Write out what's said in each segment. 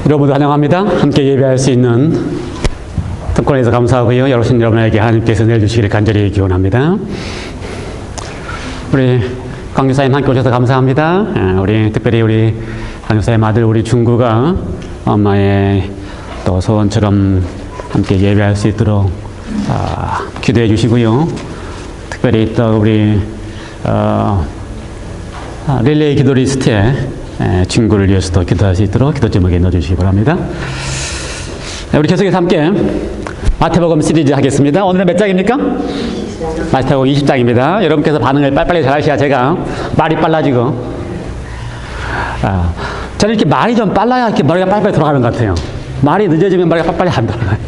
여러분도 환영합니다. 함께 예배할 수 있는 특권에서 감사하고요. 여러분에게 하나님께서 내려주시기를 간절히 기원합니다. 우리 강교사님 함께 오셔서 감사합니다. 우리 특별히 우리 강교사님 아들 우리 중구가 엄마의 또 소원처럼 함께 예배할 수 있도록 기도해 주시고요. 특별히 또 우리 릴레이 기도 리스트에 친구를 위해서도 기도할 수 있도록 기도 제목에 넣어주시기 바랍니다. 우리 계속해서 함께 마태복음 시리즈 하겠습니다. 오늘은 몇 장입니까? 마태복음 20장입니다. 여러분께서 반응을 빨리빨리 잘하셔야 제가 말이 빨라지고 저는 이렇게 말이 좀 빨라야 이렇게 머리가 빨리빨리 돌아가는 것 같아요. 말이 늦어지면 머리가 빨리빨리 안 돌아가요.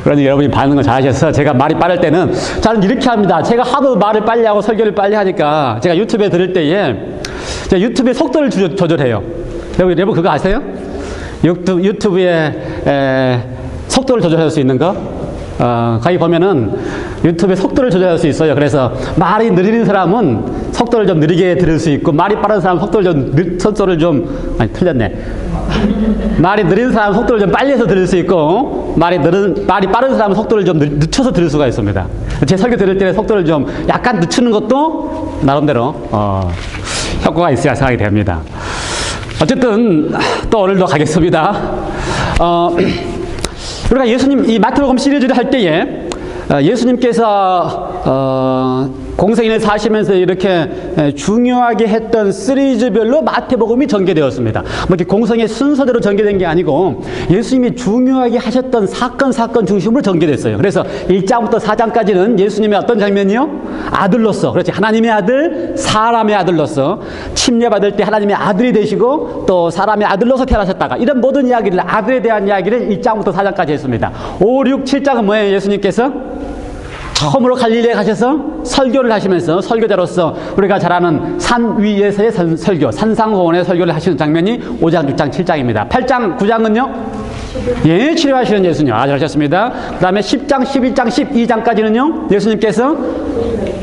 그러니 여러분이 반응을 잘하셔서 제가 말이 빠를 때는 저는 이렇게 합니다. 제가 하도 말을 빨리 하고 설교를 빨리 하니까 제가 유튜브에 들을 때에 제가 유튜브의 속도를 조절해요. 여러분 그거 아세요? 유튜브에 속도를 조절할 수 있는 거? 거기 보면은 유튜브의 속도를 조절할 수 있어요. 그래서 말이 느리는 사람은 속도를 좀 느리게 들을 수 있고, 말이 빠른 사람은 속도를 좀 틀렸네. 말이 느린 사람은 속도를 좀 빨리 해서 들을 수 있고, 말이 빠른 사람은 속도를 좀 늦춰서 들을 수가 있습니다. 제 설교 들을 때는 속도를 좀 약간 늦추는 것도 나름대로 효과가 있어야 생각이 됩니다. 어쨌든 또 오늘도 가겠습니다. 우리가 예수님 이 마태복음 시리즈를 할 때에 예수님께서 공생애를 사시면서 이렇게 중요하게 했던 시리즈별로 마태복음이 전개되었습니다. 뭐 이렇게 공생의 순서대로 전개된 게 아니고 예수님이 중요하게 하셨던 사건 중심으로 전개됐어요. 그래서 1장부터 4장까지는 예수님의 어떤 장면이요? 아들로서, 그렇지, 하나님의 아들, 사람의 아들로서 침례받을 때 하나님의 아들이 되시고 또 사람의 아들로서 태어나셨다가 이런 모든 이야기를, 아들에 대한 이야기를 1장부터 4장까지 했습니다. 5, 6, 7장은 뭐예요? 예수님께서 처음으로 갈릴리에 가셔서 설교를 하시면서 설교자로서 우리가 잘 아는 산 위에서의 설교, 산상호원의 설교를 하시는 장면이 5장, 6장, 7장입니다. 8장, 9장은요? 예, 치료하시는 예수님. 아주 하셨습니다. 그 다음에 10장, 11장, 12장까지는요? 예수님께서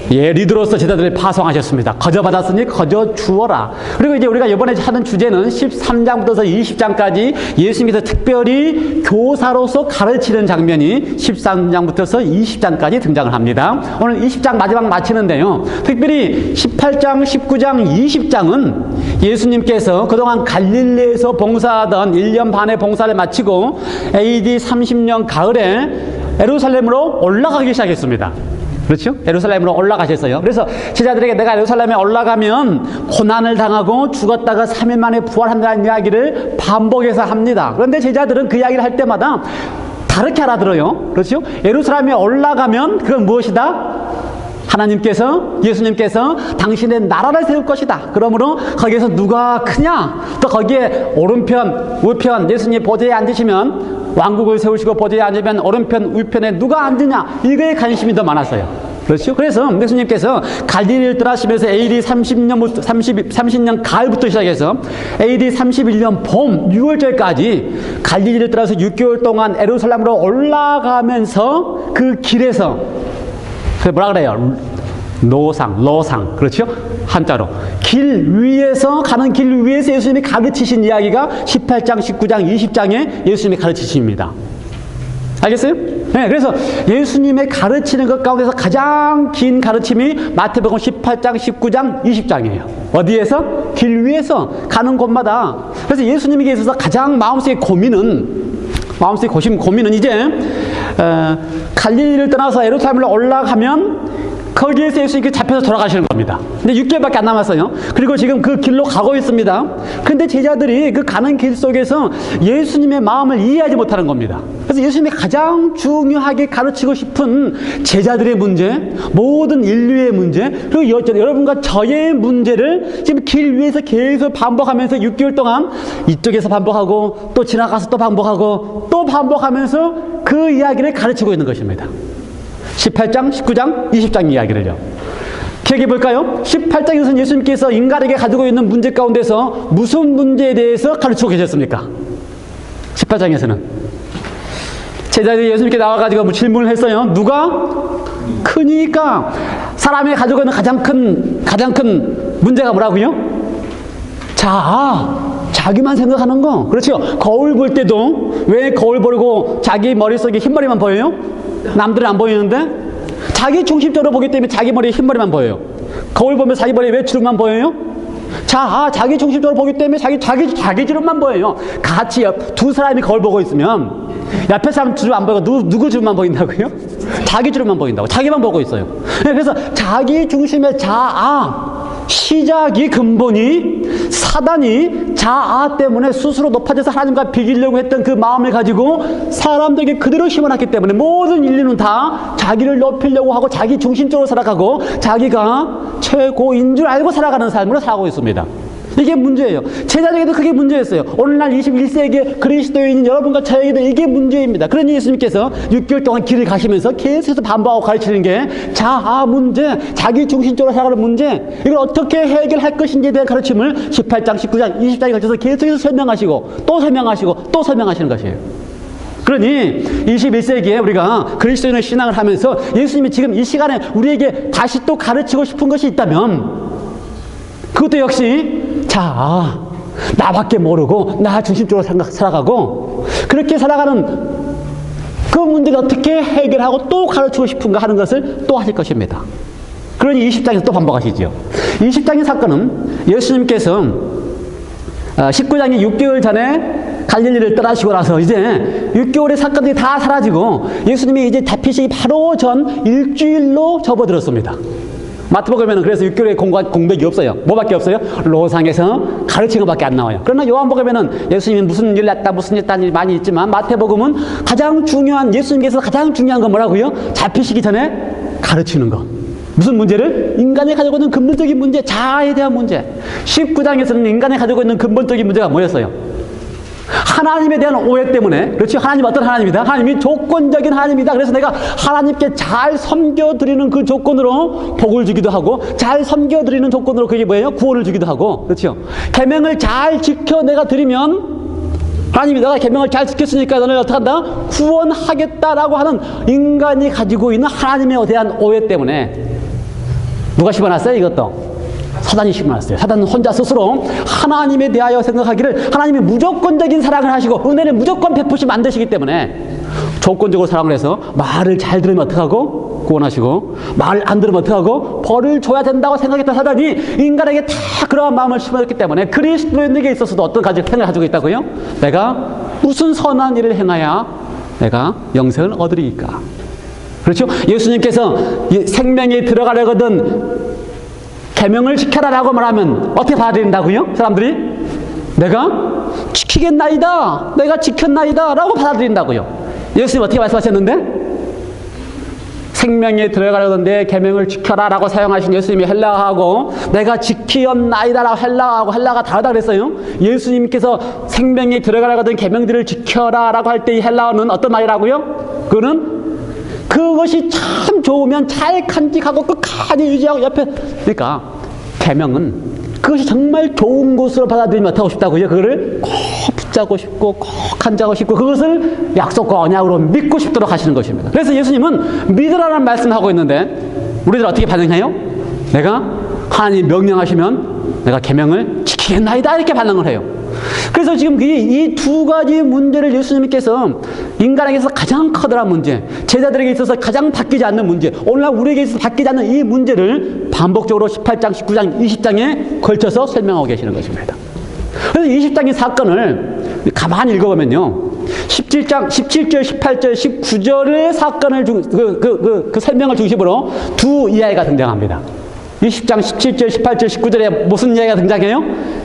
리더로서 제자들을 파송하셨습니다. 거저 받았으니 거저 주어라. 그리고 이제 우리가 이번에 하는 주제는 13장부터 20장까지 예수님께서 특별히 교사로서 가르치는 장면이 13장부터 20장까지 등장을 합니다. 오늘 20장 마지막 마치는데요. 특별히 18장, 19장, 20장은 예수님께서 그동안 갈릴리에서 봉사하던 1년 반의 봉사를 마치고 AD 30년 가을에 예루살렘으로 올라가기 시작했습니다. 그렇죠? 예루살렘으로 올라가셨어요. 그래서 제자들에게 내가 예루살렘에 올라가면 고난을 당하고 죽었다가 3일 만에 부활한다는 이야기를 반복해서 합니다. 그런데 제자들은 그 이야기를 할 때마다 다르게 알아들어요. 그렇죠? 예루살렘에 올라가면 그건 무엇이다? 하나님께서, 예수님께서 당신의 나라를 세울 것이다. 그러므로 거기에서 누가 크냐? 또 거기에 오른편, 우편, 예수님 보좌에 앉으시면 왕국을 세우시고 보좌에 앉으면 오른편, 우편에 누가 앉으냐? 이거에 관심이 더 많았어요. 그렇죠? 그래서 예수님께서 갈릴리를 떠나시면서 AD 30년 가을부터 시작해서 AD 31년 봄 6월절까지 갈릴리를 떠나서 6개월 동안 예루살렘으로 올라가면서 그 길에서 뭐라 그래요? 로상, 그렇죠? 한자로. 가는 길 위에서 예수님이 가르치신 이야기가 18장, 19장, 20장에 예수님이 가르치십니다. 알겠어요? 네, 그래서 예수님의 가르치는 것 가운데서 가장 긴 가르침이 마태복음 18장, 19장, 20장이에요. 어디에서? 길 위에서 가는 곳마다. 그래서 예수님에게 있어서 가장 마음속의 고민은 이제 갈릴리를 떠나서 예루살렘으로 올라가면 거기에서 예수님께 잡혀서 돌아가시는 겁니다. 근데 6개월밖에 안 남았어요. 그리고 지금 그 길로 가고 있습니다. 그런데 제자들이 그 가는 길 속에서 예수님의 마음을 이해하지 못하는 겁니다. 그래서 예수님이 가장 중요하게 가르치고 싶은 제자들의 문제, 모든 인류의 문제, 그리고 여러분과 저의 문제를 지금 길 위에서 계속 반복하면서 6개월 동안 이쪽에서 반복하고 또 지나가서 또 반복하고 또 반복하면서 그 이야기를 가르치고 있는 것입니다. 18장, 19장, 20장 이야기를요. 기억해 볼까요? 18장에서는 예수님께서 인간에게 가지고 있는 문제 가운데서 무슨 문제에 대해서 가르치고 계셨습니까? 18장에서는 제자들이 예수님께 나와가지고 질문을 했어요. 누가 크니까? 사람이 가지고 있는 가장 큰 문제가 뭐라고요? 자, 자기만 생각하는 거. 그렇죠. 거울 볼 때도 왜 거울 보고 자기 머릿속에 흰머리만 보여요? 남들은 안 보이는데? 자기 중심적으로 보기 때문에 자기 머리에 흰머리만 보여요. 거울 보면 자기 머리에 왜 주름만 보여요? 자기 중심적으로 보기 때문에 자기 주름만 보여요. 같이 두 사람이 거울 보고 있으면 옆에 사람 주름 안 보이고 누구 주름만 보인다고요? 자기 주름만 보인다고. 자기만 보고 있어요. 그래서 자기 중심의 시작이 근본이 사단이 자아 때문에 스스로 높아져서 하나님과 비기려고 했던 그 마음을 가지고 사람들에게 그대로 심어놨기 때문에 모든 인류는 다 자기를 높이려고 하고 자기 중심적으로 살아가고 자기가 최고인 줄 알고 살아가는 삶으로 살아가고 있습니다. 이게 문제예요. 제자들에게도 그게 문제였어요. 오늘날 21세기의 그리스도인인 여러분과 저에게도 이게 문제입니다. 그러니 예수님께서 6개월 동안 길을 가시면서 계속해서 반복하고 가르치는 게 자아 문제, 자기 중심적으로 살아가는 문제, 이걸 어떻게 해결할 것인지에 대한 가르침을 18장, 19장, 20장에 걸쳐서 계속해서 설명하시고 또 설명하시고 또 설명하시는 것이에요. 그러니 21세기에 우리가 그리스도인의 신앙을 하면서 예수님이 지금 이 시간에 우리에게 다시 또 가르치고 싶은 것이 있다면 그것도 역시 나밖에 모르고 나 중심적으로 살아가고 그렇게 살아가는 그 문제를 어떻게 해결하고 또 가르치고 싶은가 하는 것을 또 하실 것입니다. 그러니 20장에서 또 반복하시죠. 20장의 사건은 예수님께서 19장에 6개월 전에 갈릴리를 떠나시고 나서 이제 6개월의 사건들이 다 사라지고 예수님이 이제 잡히시기 바로 전 일주일로 접어들었습니다. 마태복음에는 그래서 6개월의 공백이 없어요. 뭐밖에 없어요? 로상에서 가르친 것밖에 안 나와요. 그러나 요한복음에는 예수님이 무슨 일 했다 무슨 일 했다는 일이 많이 있지만 마태복음은 가장 중요한 예수님께서 가장 중요한 건 뭐라고요? 잡히시기 전에 가르치는 것. 무슨 문제를? 인간이 가지고 있는 근본적인 문제, 자아에 대한 문제. 19장에서는 인간이 가지고 있는 근본적인 문제가 뭐였어요? 하나님에 대한 오해 때문에. 그렇죠? 하나님 어떤 하나님이다? 하나님이 조건적인 하나님이다. 그래서 내가 하나님께 잘 섬겨드리는 그 조건으로 복을 주기도 하고 잘 섬겨드리는 조건으로 그게 뭐예요? 구원을 주기도 하고. 그렇죠? 계명을 잘 지켜 내가 드리면 하나님이 내가 계명을 잘 지켰으니까 너를 어떻게 한다? 구원하겠다라고 하는 인간이 가지고 있는 하나님에 대한 오해 때문에 누가 심어놨어요? 이것도 사단이 심어놨어요. 사단은 혼자 스스로 하나님에 대하여 생각하기를 하나님이 무조건적인 사랑을 하시고 은혜를 무조건 베푸시 만드시기 때문에 조건적으로 사랑을 해서 말을 잘 들으면 어떡하고 구원하시고 말 안 들으면 어떡하고 벌을 줘야 된다고 생각했던 사단이 인간에게 다 그러한 마음을 심어줬기 때문에 그리스도인에게 있어서도 어떤 생각을 가지고 있다고요? 내가 무슨 선한 일을 행하야 내가 영생을 얻으리까? 그렇죠? 예수님께서 생명에 들어가려거든 계명을 지켜라라고 말하면 어떻게 받아들인다고요? 사람들이 내가 지키겠나이다, 내가 지켰나이다 라고 받아들인다고요. 예수님 어떻게 말씀하셨는데? 생명에 들어가려던 내 계명을 지켜라 라고 사용하신 예수님이 헬라어하고 내가 지키었나이다 라고 헬라어가 다르다 그랬어요. 예수님께서 생명에 들어가려던 계명들을 지켜라 라고 할 때 이 헬라어는 어떤 말이라고요? 그것이 참 좋으면 잘 간직하고 끝까지 유지하고 옆에. 그러니까 계명은 그것이 정말 좋은 것으로 받아들이면 어떻게 하고 싶다고요? 그거를 꼭 붙잡고 싶고 꼭 간직하고 싶고 그것을 약속과 언약으로 믿고 싶도록 하시는 것입니다. 그래서 예수님은 믿으라는 말씀하고 있는데 우리들 어떻게 반응해요? 내가 하나님 명령하시면 내가 계명을 지키겠나이다 이렇게 반응을 해요. 그래서 지금 이 두 가지 문제를 예수님께서 인간에게서 가장 커다란 문제, 제자들에게 있어서 가장 바뀌지 않는 문제, 오늘날 우리에게 있어서 바뀌지 않는 이 문제를 반복적으로 18장, 19장, 20장에 걸쳐서 설명하고 계시는 것입니다. 그래서 20장의 사건을 가만히 읽어보면요. 17장, 17절, 18절, 19절의 사건을 그 설명을 중심으로 두 이야기가 등장합니다. 20장 17절, 18절, 19절에 무슨 이야기가 등장해요?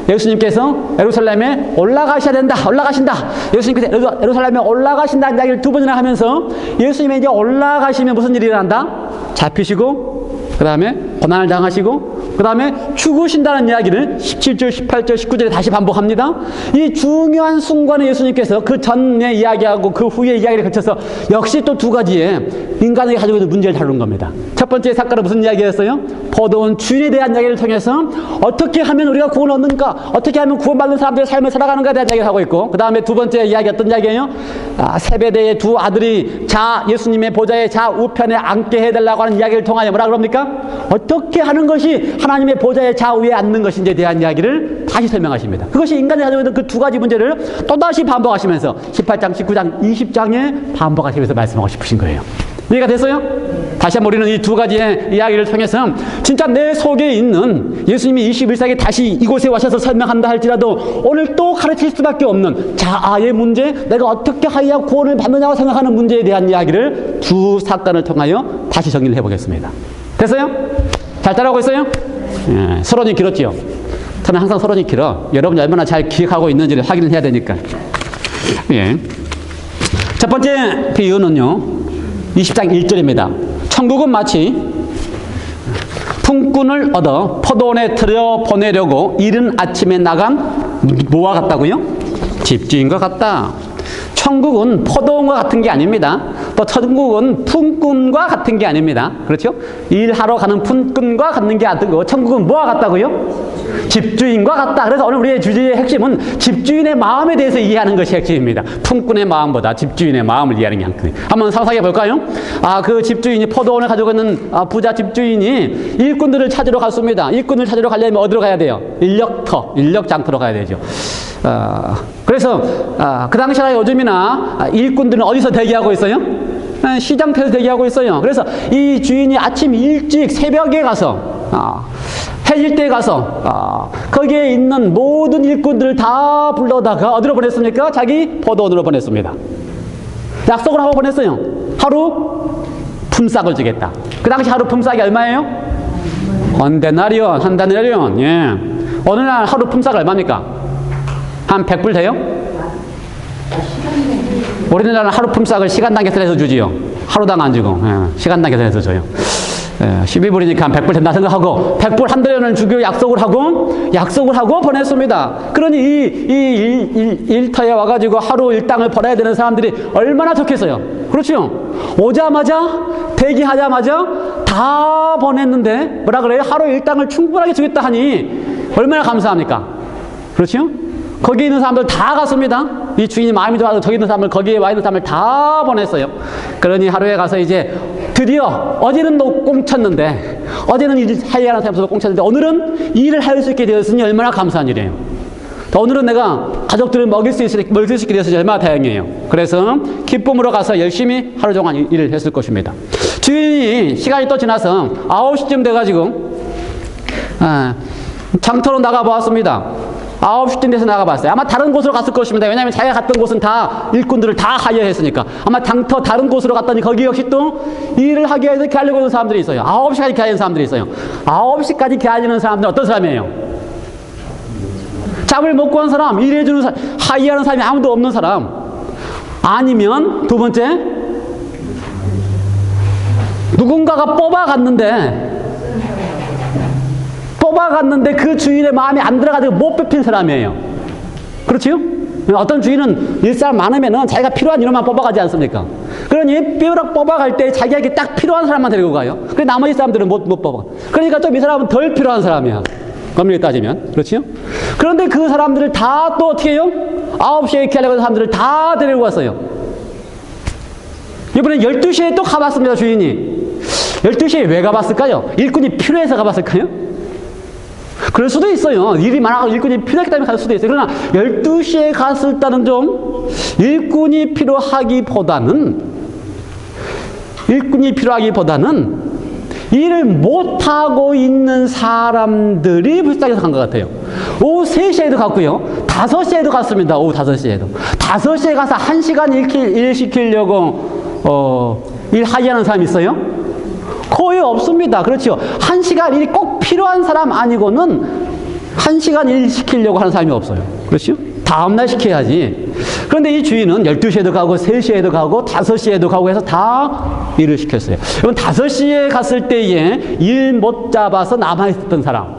예수님께서 예루살렘에 올라가셔야 된다. 올라가신다. 예수님께서 예루살렘에 올라가신다는 이야기를 두 번이나 하면서 예수님이 이제 올라가시면 무슨 일이 일어난다? 잡히시고 그 다음에 고난을 당하시고 그 다음에 죽으신다는 이야기를 17절, 18절, 19절에 다시 반복합니다. 이 중요한 순간에 예수님께서 그 전에 이야기하고 그 후에 이야기를 거쳐서 역시 또 두 가지의 인간에게 가지고 있는 문제를 다루는 겁니다. 첫 번째 사건은 무슨 이야기였어요? 포도원 주인에 대한 이야기를 통해서 어떻게 하면 우리가 구원을 얻는가, 어떻게 하면 구원받는 사람들의 삶을 살아가는가에 대한 이야기를 하고 있고, 그 다음에 두 번째 이야기 어떤 이야기예요? 세베대의 두 아들이 예수님의 보좌의 좌우편에 앉게 해달라고 하는 이야기를 통하여 뭐라 그럽니까? 어떻게 하는 것이 하나님의 보좌의 좌우에 앉는 것인지에 대한 이야기를 다시 설명하십니다. 그것이 인간이 가지고 있는 그 두 가지 문제를 또다시 반복하시면서 18장, 19장, 20장에 반복하시면서 말씀하고 싶으신 거예요. 이해가 됐어요? 다시 한번 우리는 이 두 가지의 이야기를 통해서 진짜 내 속에 있는 예수님이 21세기에 다시 이곳에 와셔서 설명한다 할지라도 오늘 또 가르칠 수밖에 없는 자아의 문제, 내가 어떻게 하여야 구원을 받느냐고 생각하는 문제에 대한 이야기를 두 사건을 통하여 다시 정리를 해보겠습니다. 됐어요? 잘 따라오고 있어요? 예, 서론이 길었지요? 저는 항상 서론이 길어. 여러분이 얼마나 잘 기억하고 있는지를 확인을 해야 되니까. 예. 첫 번째 비유는요, 20장 1절입니다. 천국은 마치 품꾼을 얻어 포도원에 들여 보내려고 이른 아침에 나간 뭐와 같다고요? 집주인과 같다. 천국은 포도원과 같은 게 아닙니다. 또 천국은 품꾼과 같은 게 아닙니다. 그렇죠? 일하러 가는 품꾼과 같은 게 아니고 천국은 뭐와 같다고요? 집주인과 같다. 그래서 오늘 우리의 주제의 핵심은 집주인의 마음에 대해서 이해하는 것이 핵심입니다. 품꾼의 마음보다 집주인의 마음을 이해하는 게 핵심입니다. 한번 상상해 볼까요? 그 집주인이 포도원을 가지고 있는 부자 집주인이 일꾼들을 찾으러 갔습니다. 일꾼을 찾으러 가려면 어디로 가야 돼요? 인력장터로 가야 되죠. 그래서 그 당시나 요즘이나 일꾼들은 어디서 대기하고 있어요? 시장터에서 대기하고 있어요. 그래서 이 주인이 아침 일찍 새벽에 가서 해질 때 가서 거기에 있는 모든 일꾼들을 다 불러다가 어디로 보냈습니까? 자기 포도원으로 보냈습니다. 약속을 하고 보냈어요. 하루 품삯을 주겠다. 그 당시 하루 품삯이 얼마예요? 한 데나리온. 예. 오늘날 하루 품삯 얼마입니까? 한 100불 돼요? 우리나라는 하루 품삯을 시간당 계산해서 주지요. 하루당 안 주고, 예. 시간당 계산해서 줘요. 12불이니까 한 100불 된다 생각하고 100불 한 달여는 주기로 약속을 하고 보냈습니다. 그러니 이 일터에 와가지고 하루 일당을 벌어야 되는 사람들이 얼마나 좋겠어요. 그렇죠? 오자마자 대기하자마자 다 보냈는데 뭐라 그래요? 하루 일당을 충분하게 주겠다 하니 얼마나 감사합니까? 그렇죠? 거기 있는 사람들 다 갔습니다. 이 주인이 마음이 좋아서 저기 있는 사람을, 거기에 와 있는 사람을 다 보냈어요. 그러니 하루에 가서 이제 드디어 어제는 꽁쳤는데, 어제는 일 하려는 사람도 꽁쳤는데 오늘은 일을 할 수 있게 되었으니 얼마나 감사한 일이에요. 오늘은 내가 가족들을 먹일 수 있게 되었으니 얼마나 다행이에요. 그래서 기쁨으로 가서 열심히 하루 종일 일을 했을 것입니다. 주인이 시간이 또 지나서 9시쯤 돼가지고 장터로 나가보았습니다. 9시쯤 돼서 나가봤어요. 아마 다른 곳으로 갔을 것입니다. 왜냐하면 자기가 갔던 곳은 다 일꾼들을 다 하여했으니까. 아마 장터 다른 곳으로 갔더니 거기 역시 또 일을 하기 위해서 기다리고 있는 사람들이 있어요. 9시까지 기다리는 사람들이 있어요. 9시까지 기다리는 사람들은 어떤 사람이에요? 잡을 못 구한 사람, 일해주는 사람, 하이하는 사람이 아무도 없는 사람. 아니면 두 번째, 누군가가 뽑아갔는데 그 주인의 마음에 안 들어가지고 못 뽑힌 사람이에요. 그렇지요? 어떤 주인은 일사람 많으면은 자기가 필요한 인원만 뽑아가지 않습니까? 그러니 뾰락 뽑아갈 때 자기에게 딱 필요한 사람만 데리고 가요. 그래 나머지 사람들은 못 뽑아. 그러니까 좀 이 사람은 덜 필요한 사람이야. 엄밀히 따지면. 그렇지요? 그런데 그 사람들을 다 또 어떻게 해요? 9시에 기다리고 있는 사람들을 다 데리고 왔어요. 이번엔 12시에 또 가봤습니다, 주인이. 12시에 왜 가봤을까요? 일꾼이 필요해서 가봤을까요? 그럴 수도 있어요. 일이 많아서 일꾼이 필요하기 때문에 갈 수도 있어요. 그러나 12시에 갔을 때는 좀 일꾼이 필요하기보다는 일을 못하고 있는 사람들이 불쌍해서 간 것 같아요. 오후 3시에도 갔고요. 5시에도 갔습니다. 오후 5시에도. 5시에 가서 1시간 일 시키려고 일하려는 사람이 있어요? 거의 없습니다. 그렇죠. 1시간 일이 꼭 필요한 사람 아니고는 1시간 일 시키려고 하는 사람이 없어요. 그렇죠? 다음날 시켜야지. 그런데 이 주인은 12시에도 가고 3시에도 가고 5시에도 가고 해서 다 일을 시켰어요. 여러분 5시에 갔을 때에 일 못 잡아서 남아있었던 사람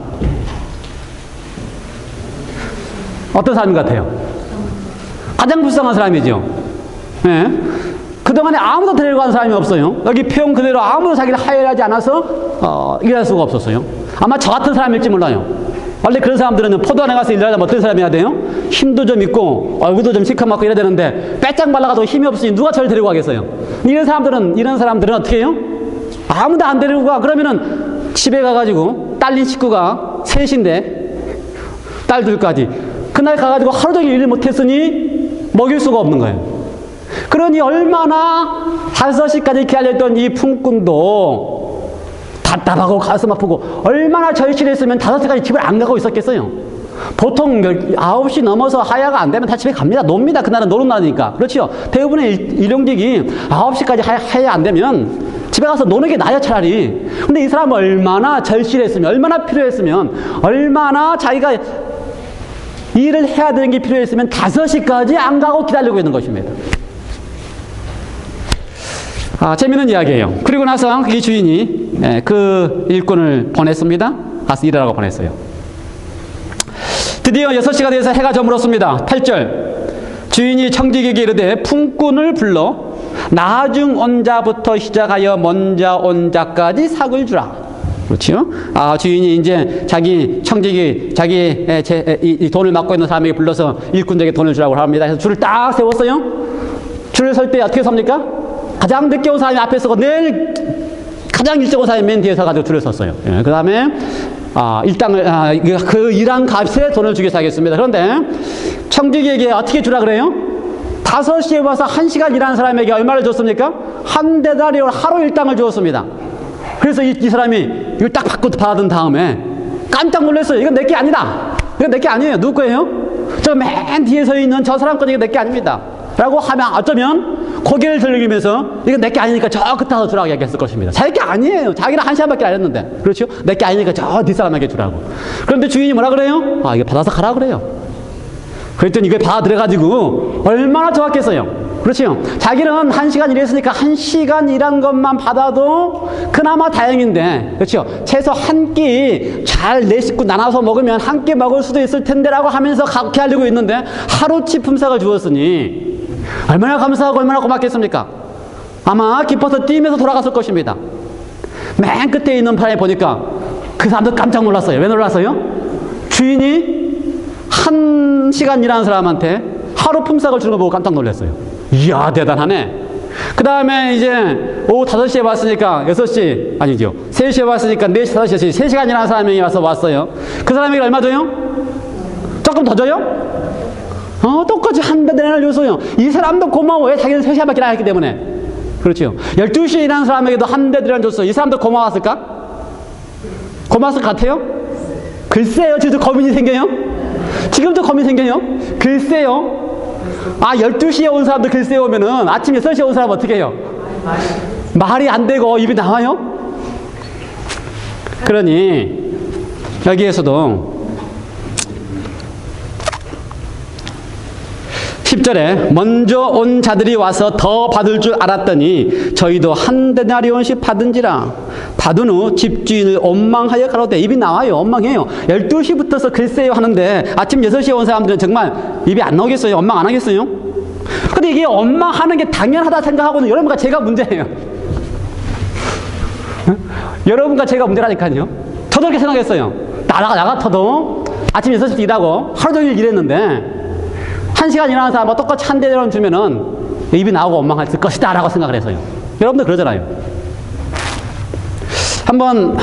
어떤 사람 같아요? 가장 불쌍한 사람이죠. 네. 그동안에 아무도 데리고 간 사람이 없어요. 여기 표현 그대로 아무도 자기를 하여하지 않아서 일할 수가 없었어요. 아마 저 같은 사람일지 몰라요. 원래 그런 사람들은 포도원에 가서 일하려면 어떤 사람이 해야 돼요? 힘도 좀 있고 얼굴도 좀 시커멓고 이래야 되는데 빼짝 말라가지고 힘이 없으니 누가 저를 데리고 가겠어요? 이런 사람들은 어떻게 해요? 아무도 안 데리고 가. 그러면은 집에 가가지고 딸린 식구가 셋인데, 딸 둘까지. 그날 가가지고 하루 종일 일을 못했으니 먹일 수가 없는 거예요. 그러니 얼마나 5시까지 기다렸던 이 품꾼도 답답하고 가슴 아프고 얼마나 절실했으면 5시까지 집을 안 가고 있었겠어요. 보통 9시 넘어서 하야가 안 되면 다 집에 갑니다. 놉니다. 그날은 노는 날이니까. 그렇죠. 대부분의 일용직이 9시까지 하야 안 되면 집에 가서 노는 게 나아요, 차라리. 근데 이 사람은 얼마나 절실했으면, 얼마나 필요했으면, 얼마나 자기가 일을 해야 되는 게 필요했으면 5시까지 안 가고 기다리고 있는 것입니다. 재밌는 이야기예요. 그리고 나서 이 주인이 그 일꾼을 보냈습니다. 가서 일하라고 보냈어요. 드디어 6시가 돼서 해가 저물었습니다. 8절. 주인이 청지기에게 이르되 품꾼을 불러 나중 온 자부터 시작하여 먼저 온 자까지 삭을 주라. 그렇죠? 주인이 이제 자기 청지기, 이 돈을 맡고 있는 사람에게 불러서 일꾼에게 돈을 주라고 합니다. 그래서 줄을 딱 세웠어요. 줄을 설 때 어떻게 섭니까? 가장 늦게 온 사람이 앞에 서고 내일 가장 일찍 온 사람이 맨 뒤에 서가지고 줄을 섰어요. 그 다음에 그 일한 값에 돈을 주기 시작했습니다. 그런데 청지기에게 어떻게 주라 그래요? 5시에 와서 1시간 일하는 사람에게 얼마를 줬습니까? 한 데나리온 하루 일당을 주었습니다. 그래서 이 사람이 이걸 딱 받은 다음에 깜짝 놀랐어요. 이건 내게 아니다. 이건 내게 아니에요. 누구 거예요? 저 맨 뒤에 서 있는 저 사람 거니까 내게 아닙니다. 라고 하면 어쩌면 고개를 들리면서 이건 내게 아니니까 저 끝에 가서 주라고 얘기했을 것입니다. 자기 아니에요. 자기는 1시간밖에 안 했는데. 그렇죠? 내게 아니니까 저 뒷사람에게 주라고. 그런데 주인이 뭐라 그래요? 이거 받아서 가라 그래요. 그랬더니 이걸 받아들여가지고 얼마나 좋았겠어요. 그렇죠? 자기는 1시간 일했으니까 1시간 일한 것만 받아도 그나마 다행인데, 그렇죠? 최소 한 끼 잘 내 식구 나눠서 먹으면 한 끼 먹을 수도 있을 텐데라고 하면서 그렇게 하려고 있는데 하루치 품삯을 주었으니 얼마나 감사하고 얼마나 고맙겠습니까? 아마 기뻐서 뛰면서 돌아갔을 것입니다. 맨 끝에 있는 판에 보니까 그 사람도 깜짝 놀랐어요. 왜 놀랐어요? 주인이 1시간 일하는 사람한테 하루 품삯을 주는 거 보고 깜짝 놀랐어요. 이야, 대단하네. 그 다음에 이제 오후 5시에 왔으니까 6시, 아니죠. 3시에 왔으니까 4시, 5시, 3시간 일하는 사람이 왔어요. 그 사람에게 얼마 줘요? 조금 더 줘요? 똑같이 한 대를 줬어요. 이 사람도 고마워. 왜? 자기는 3시간밖에 안 했기 때문에. 그렇죠. 12시에 일하는 사람에게도 한 대를 줬어요. 이 사람도 고마웠을까? 고마웠을 것 같아요? 글쎄요. 지금도 고민이 생겨요? 지금도 고민이 생겨요? 글쎄요. 12시에 온 사람도 글쎄요 오면은 아침 6시에 온 사람 어떻게 해요? 말이 안 되고 입이 나와요? 그러니 여기에서도 10절에 먼저 온 자들이 와서 더 받을 줄 알았더니 저희도 한 데나리온씩 받은지라. 받은 후 집주인을 원망하여 가로되. 입이 나와요. 원망해요. 12시부터서 글쎄요 하는데 아침 6시에 온 사람들은 정말 입이 안 나오겠어요? 원망 안 하겠어요? 근데 이게 원망하는 게 당연하다 생각하고는 여러분과 제가 문제예요. 여러분과 제가 문제라니까요. 저도 그렇게 생각했어요. 나 같아도 아침 6시부터 일하고 하루 종일 일했는데 1시간 일하는 사람과 똑같이 한 대를 주면은 입이 나오고 원망할 것이다 라고 생각을 했어요. 여러분들 그러잖아요. 한번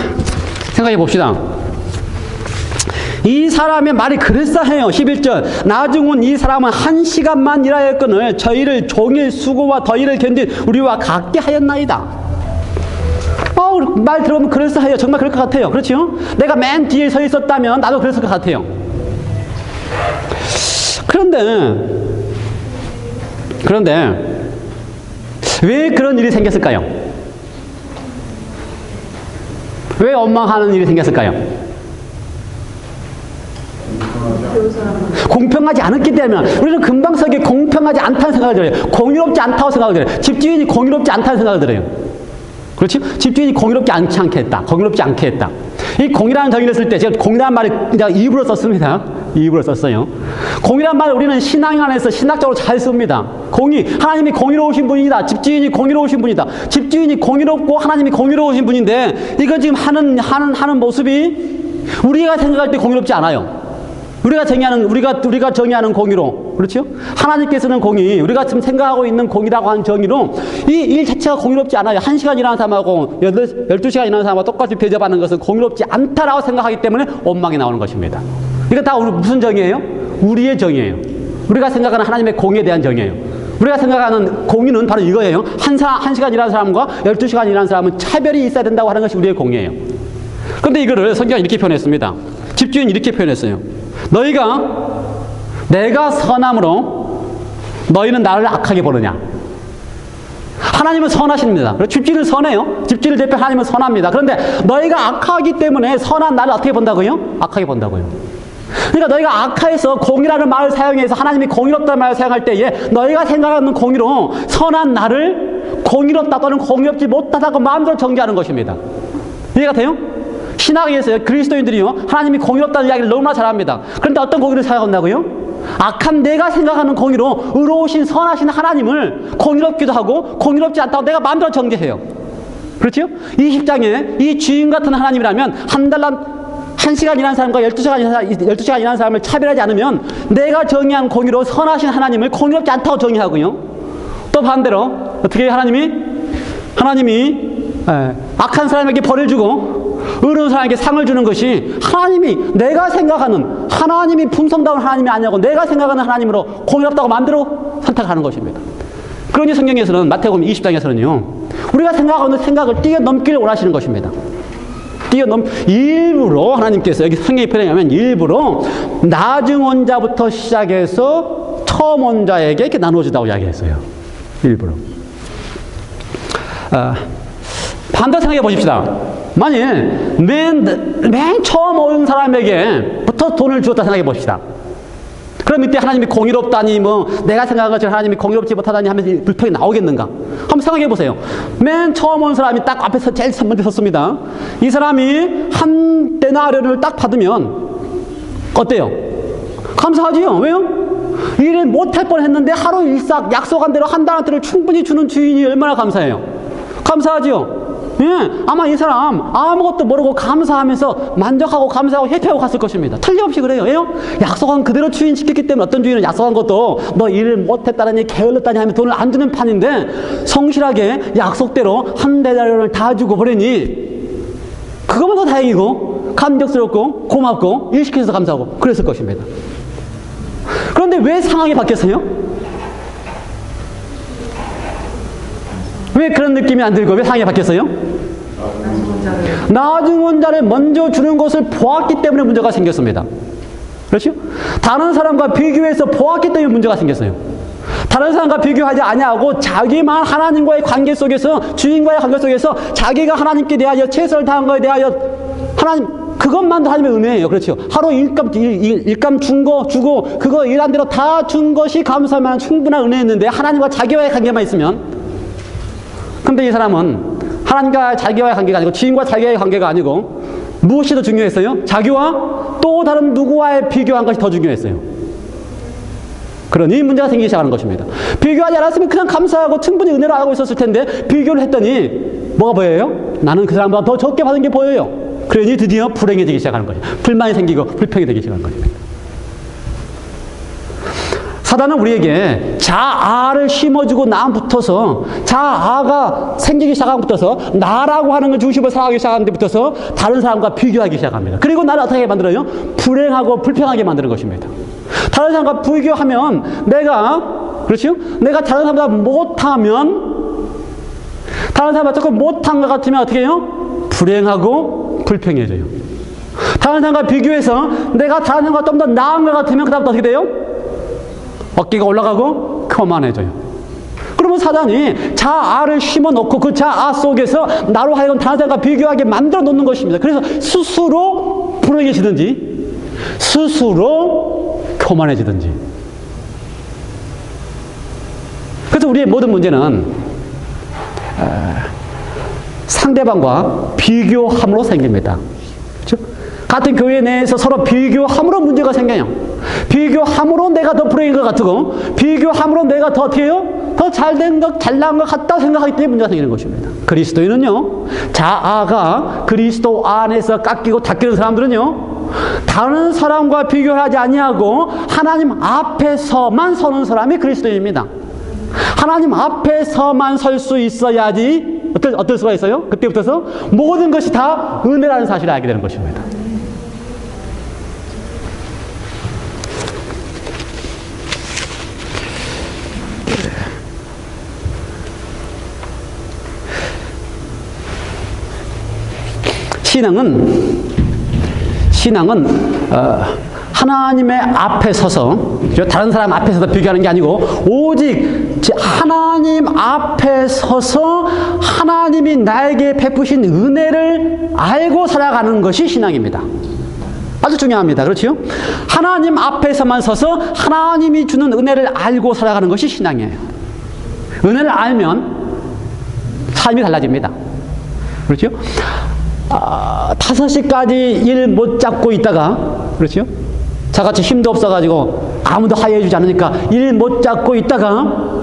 생각해 봅시다. 이 사람의 말이 그럴싸해요. 11절. 나중 온 이 사람은 1시간만 일하였거늘 저희를 종일 수고와 더위를 견딘 우리와 같게 하였나이다. 말 들어보면 그럴싸해요. 정말 그럴 것 같아요. 그렇죠? 내가 맨 뒤에 서 있었다면 나도 그랬을 것 같아요. 그런데 왜 그런 일이 생겼을까요? 왜 원망하는 일이 생겼을까요? 공평하지 않았기 때문에. 우리는 금방 서게 공평하지 않다는 생각을 들어요. 공의롭지 않다고 생각을 들어요. 집주인이 공의롭지 않다는 생각을 들어요. 그렇죠? 집주인이 공의롭지 않게 했다. 이 공이라는 정의를 쓸 때 제가 공이라는 말을 그냥 입으로 썼습니다. 입으로 썼어요. 공이라는 말을 우리는 신앙 안에서 신학적으로 잘 씁니다. 공의, 하나님이 공의로우신 분이다. 집주인이 공의로우신 분이다. 집주인이 공의롭고 하나님이 공의로우신 분인데 이건 지금 하는 모습이 우리가 생각할 때 공의롭지 않아요. 우리가 정의하는 공의로, 그렇죠? 하나님께서는 공의, 우리가 지금 생각하고 있는 공의라고 하는 정의로 이 일 자체가 공의롭지 않아요. 1시간 일하는 사람하고 12시간 일하는 사람하고 똑같이 대접하는 것은 공의롭지 않다라고 생각하기 때문에 원망이 나오는 것입니다. 이거 다 무슨 정의예요? 우리의 정의예요. 우리가 생각하는 하나님의 공의에 대한 정의예요. 우리가 생각하는 공의는 바로 이거예요. 1시간 일하는 사람과 12시간 일하는 사람은 차별이 있어야 된다고 하는 것이 우리의 공의예요. 그런데 이거를 성경이 이렇게 표현했습니다. 집주인 이렇게 표현했어요. 내가 선함으로 너희는 나를 악하게 보느냐. 하나님은 선하십니다. 집주인은 선해요. 집주인을 대표 하나님은 선합니다. 그런데 너희가 악하기 때문에 선한 나를 어떻게 본다고요? 악하게 본다고요. 그러니까 너희가 악해서 공의라는 말을 사용해서 하나님이 공의롭다는 말을 사용할 때에 너희가 생각하는 공의로 선한 나를 공의롭다 또는 공의롭지 못하다고 마음대로 정죄하는 것입니다. 이해가 돼요? 신학에서 그리스도인들이요, 하나님이 공의롭다는 이야기를 너무나 잘합니다. 그런데 어떤 공의를 생각한다고요? 악한 내가 생각하는 공의로 의로우신 선하신 하나님을 공의롭기도 하고 공의롭지 않다고 내가 마음대로 정죄해요. 그렇죠? 20장에 이 주인 같은 하나님이라면 한 달란 1시간 일하는 사람과 12시간 일하는 사람을 차별하지 않으면 내가 정의한 공의로 선하신 하나님을 공의롭지 않다고 정의하고요. 또 반대로 어떻게 하나님이 악한 사람에게 벌을 주고 의로운 사람에게 상을 주는 것이 하나님이 내가 생각하는 하나님이 풍성다운 하나님이 아니고 내가 생각하는 하나님으로 공의롭다고 마음대로 선택하는 것입니다. 그러니 성경에서는 마태복음 20장에서는요 우리가 생각하고 있는 생각을 뛰어넘기를 원하시는 것입니다. 일부러 하나님께서 여기 성경에 표현하면 일부러 나중 온 자부터 시작해서 처음 온 자에게 이렇게 나눠주다고 이야기했어요. 일부러. 반대로 생각해 보십시다. 만일 맨 처음 온 사람에게부터 돈을 주었다 생각해 봅시다. 그럼 이때 하나님이 공의롭다니 내가 생각한 것처럼 하나님이 공의롭지 못하다니 하면서 불평이 나오겠는가? 한번 생각해 보세요. 맨 처음 온 사람이 딱 앞에서 제일 먼저 섰습니다. 이 사람이 한 데나리온을 딱 받으면 어때요? 감사하지요? 왜요? 일을 못할 뻔했는데 하루 일삭 약속한 대로 한 달한테를 충분히 주는 주인이 얼마나 감사해요? 감사하지요? 예, 아마 이 사람 아무것도 모르고 감사하면서 만족하고 감사하고 회피하고 갔을 것입니다. 틀림없이 그래요. 왜요? 약속한 그대로 주인시켰기 때문에 어떤 주인은 약속한 것도 너 일을 못했다니 게을렀다니 하면 돈을 안 주는 판인데 성실하게 약속대로 한 데나리온을 다 주고 보내니 그거만 더 다행이고 감격스럽고 고맙고 일 시켜서 감사하고 그랬을 것입니다. 그런데 왜 상황이 바뀌었어요? 왜 그런 느낌이 안 들고 왜 상황이 바뀌었어요? 나중 온 자를 먼저 주는 것을 보았기 때문에 문제가 생겼습니다. 그렇죠? 다른 사람과 비교해서 보았기 때문에 문제가 생겼어요. 다른 사람과 비교하지 아니하고 자기만 하나님과의 관계 속에서 주인과의 관계 속에서 자기가 하나님께 대하여 최선을 다한 것에 대하여 하나님 그것만도 하나님의 은혜예요. 그렇죠? 하루 일감 준 거 주고 그거 일한 대로 다 준 것이 감사할 만한 충분한 은혜였는데 하나님과 자기와의 관계만 있으면 근데 이 사람은 하나님과 자기와의 관계가 아니고 주인과 자기와의 관계가 아니고 무엇이 더 중요했어요? 자기와 또 다른 누구와의 비교한 것이 더 중요했어요. 그러니 문제가 생기기 시작하는 것입니다. 비교하지 않았으면 그냥 감사하고 충분히 은혜를 알고 있었을 텐데 비교를 했더니 뭐가 보여요? 나는 그 사람보다 더 적게 받은 게 보여요. 그러니 드디어 불행해지기 시작하는 거죠. 불만이 생기고 불평이 되기 시작하는 것입니다. 사단은 우리에게 자아를 심어주고 나 붙어서 자아가 생기기 시작한 붙어서 나라고 하는 걸 중심으로 살아가기 시작하는 데 붙어서 다른 사람과 비교하기 시작합니다. 그리고 나를 어떻게 만들어요? 불행하고 불평하게 만드는 것입니다. 다른 사람과 비교하면 그렇죠? 내가 다른 사람보다 못하면 다른 사람보다 조금 못한 것 같으면 어떻게 해요? 불행하고 불평해져요. 다른 사람과 비교해서 내가 다른 사람과 좀 더 나은 것 같으면 그 다음부터 어떻게 돼요? 어깨가 올라가고 교만해져요. 그러면 사단이 자아를 심어놓고 그 자아 속에서 나로 하여금 다른 사람과 비교하게 만들어 놓는 것입니다. 그래서 스스로 불행해지든지 스스로 교만해지든지. 그래서 우리의 모든 문제는 상대방과 비교함으로 생깁니다. 그렇죠? 같은 교회 내에서 서로 비교함으로 문제가 생겨요. 비교함으로 내가 더 불행인 것 같고 비교함으로 내가 더 어떻게 해요? 더 잘된 것, 잘난 것 같다 생각하기 때문에 문제가 생기는 것입니다. 그리스도인은요 자아가 그리스도 안에서 깎이고 닦이는 사람들은요 다른 사람과 비교하지 아니하고 하나님 앞에서만 서는 사람이 그리스도인입니다. 하나님 앞에서만 설 수 있어야지 어떨 수가 있어요? 그때부터서 모든 것이 다 은혜라는 사실을 알게 되는 것입니다. 신앙은 하나님의 앞에 서서, 다른 사람 앞에 서서 비교하는 게 아니고 오직 하나님 앞에 서서 하나님이 나에게 베푸신 은혜를 알고 살아가는 것이 신앙입니다. 아주 중요합니다. 그렇죠? 하나님 앞에서만 서서 하나님이 주는 은혜를 알고 살아가는 것이 신앙이에요. 은혜를 알면 삶이 달라집니다. 그렇죠? 5시까지 일 못 잡고 있다가, 그렇죠? 저같이 힘도 없어가지고 아무도 하여해주지 않으니까 일 못 잡고 있다가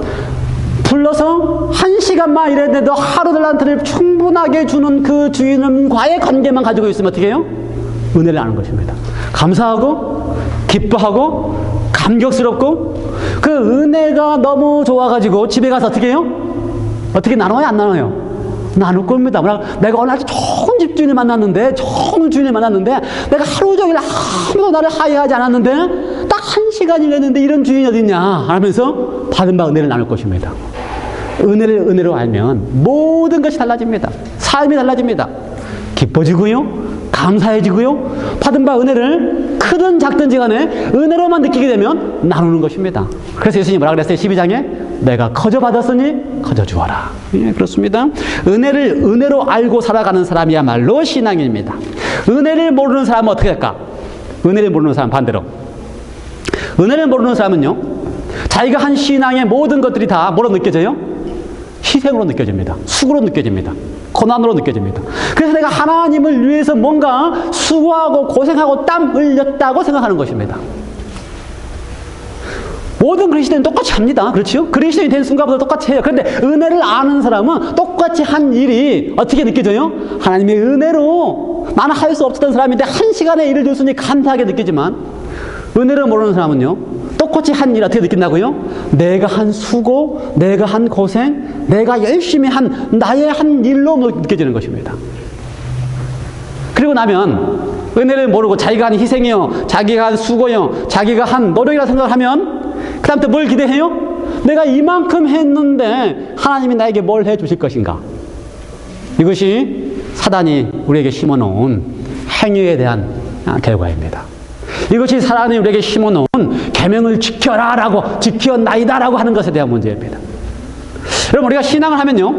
불러서 1시간만 일했는데도 하루들한테를 충분하게 주는 그 주인과의 관계만 가지고 있으면 어떻게 해요? 은혜를 아는 것입니다. 감사하고 기뻐하고 감격스럽고 그 은혜가 너무 좋아가지고 집에 가서 어떻게 해요? 어떻게 나눠요? 안 나눠요? 나눌 겁니다. 내가 어느 날 좋은 집주인을 만났는데, 좋은 주인을 만났는데, 내가 하루 종일 아무도 나를 하야하지 않았는데, 딱 1시간 일했는데 이런 주인이 어딨냐 하면서 받은 바 은혜를 나눌 것입니다. 은혜를 은혜로 알면 모든 것이 달라집니다. 삶이 달라집니다. 기뻐지고요, 감사해지고요, 받은 바 은혜를 크든 작든지 간에 은혜로만 느끼게 되면 나누는 것입니다. 그래서 예수님이 뭐라 그랬어요? 12장에 내가 거저 받았으니 거저 주어라. 예, 그렇습니다. 은혜를 은혜로 알고 살아가는 사람이야말로 신앙입니다. 은혜를 모르는 사람은 어떻게 할까? 은혜를 모르는 사람 반대로. 은혜를 모르는 사람은요, 자기가 한 신앙의 모든 것들이 다 뭐로 느껴져요? 희생으로 느껴집니다. 수고로 느껴집니다. 고난으로 느껴집니다. 그래서 내가 하나님을 위해서 뭔가 수고하고 고생하고 땀 흘렸다고 생각하는 것입니다. 모든 그리스도인은 똑같이 합니다. 그렇죠? 그리스도인이 된 순간부터 똑같이 해요. 그런데 은혜를 아는 사람은 똑같이 한 일이 어떻게 느껴져요? 하나님의 은혜로 나는 할 수 없었던 사람인데 1시간의 일을 줬으니 감사하게 느끼지만, 은혜를 모르는 사람은요, 똑같이 한 일 어떻게 느낀다고요? 내가 한 수고, 내가 한 고생, 내가 열심히 한 나의 한 일로 느껴지는 것입니다. 그리고 나면 은혜를 모르고 자기가 한 희생이요, 자기가 한 수고요, 자기가 한 노력이라 생각을 하면 그 다음부터 뭘 기대해요? 내가 이만큼 했는데 하나님이 나에게 뭘 해주실 것인가? 이것이 사단이 우리에게 심어놓은 행위에 대한 결과입니다. 이것이 사단이 우리에게 심어놓은 계명을 지켜라라고, 지켜나이다라고 하는 것에 대한 문제입니다. 여러분, 우리가 신앙을 하면요,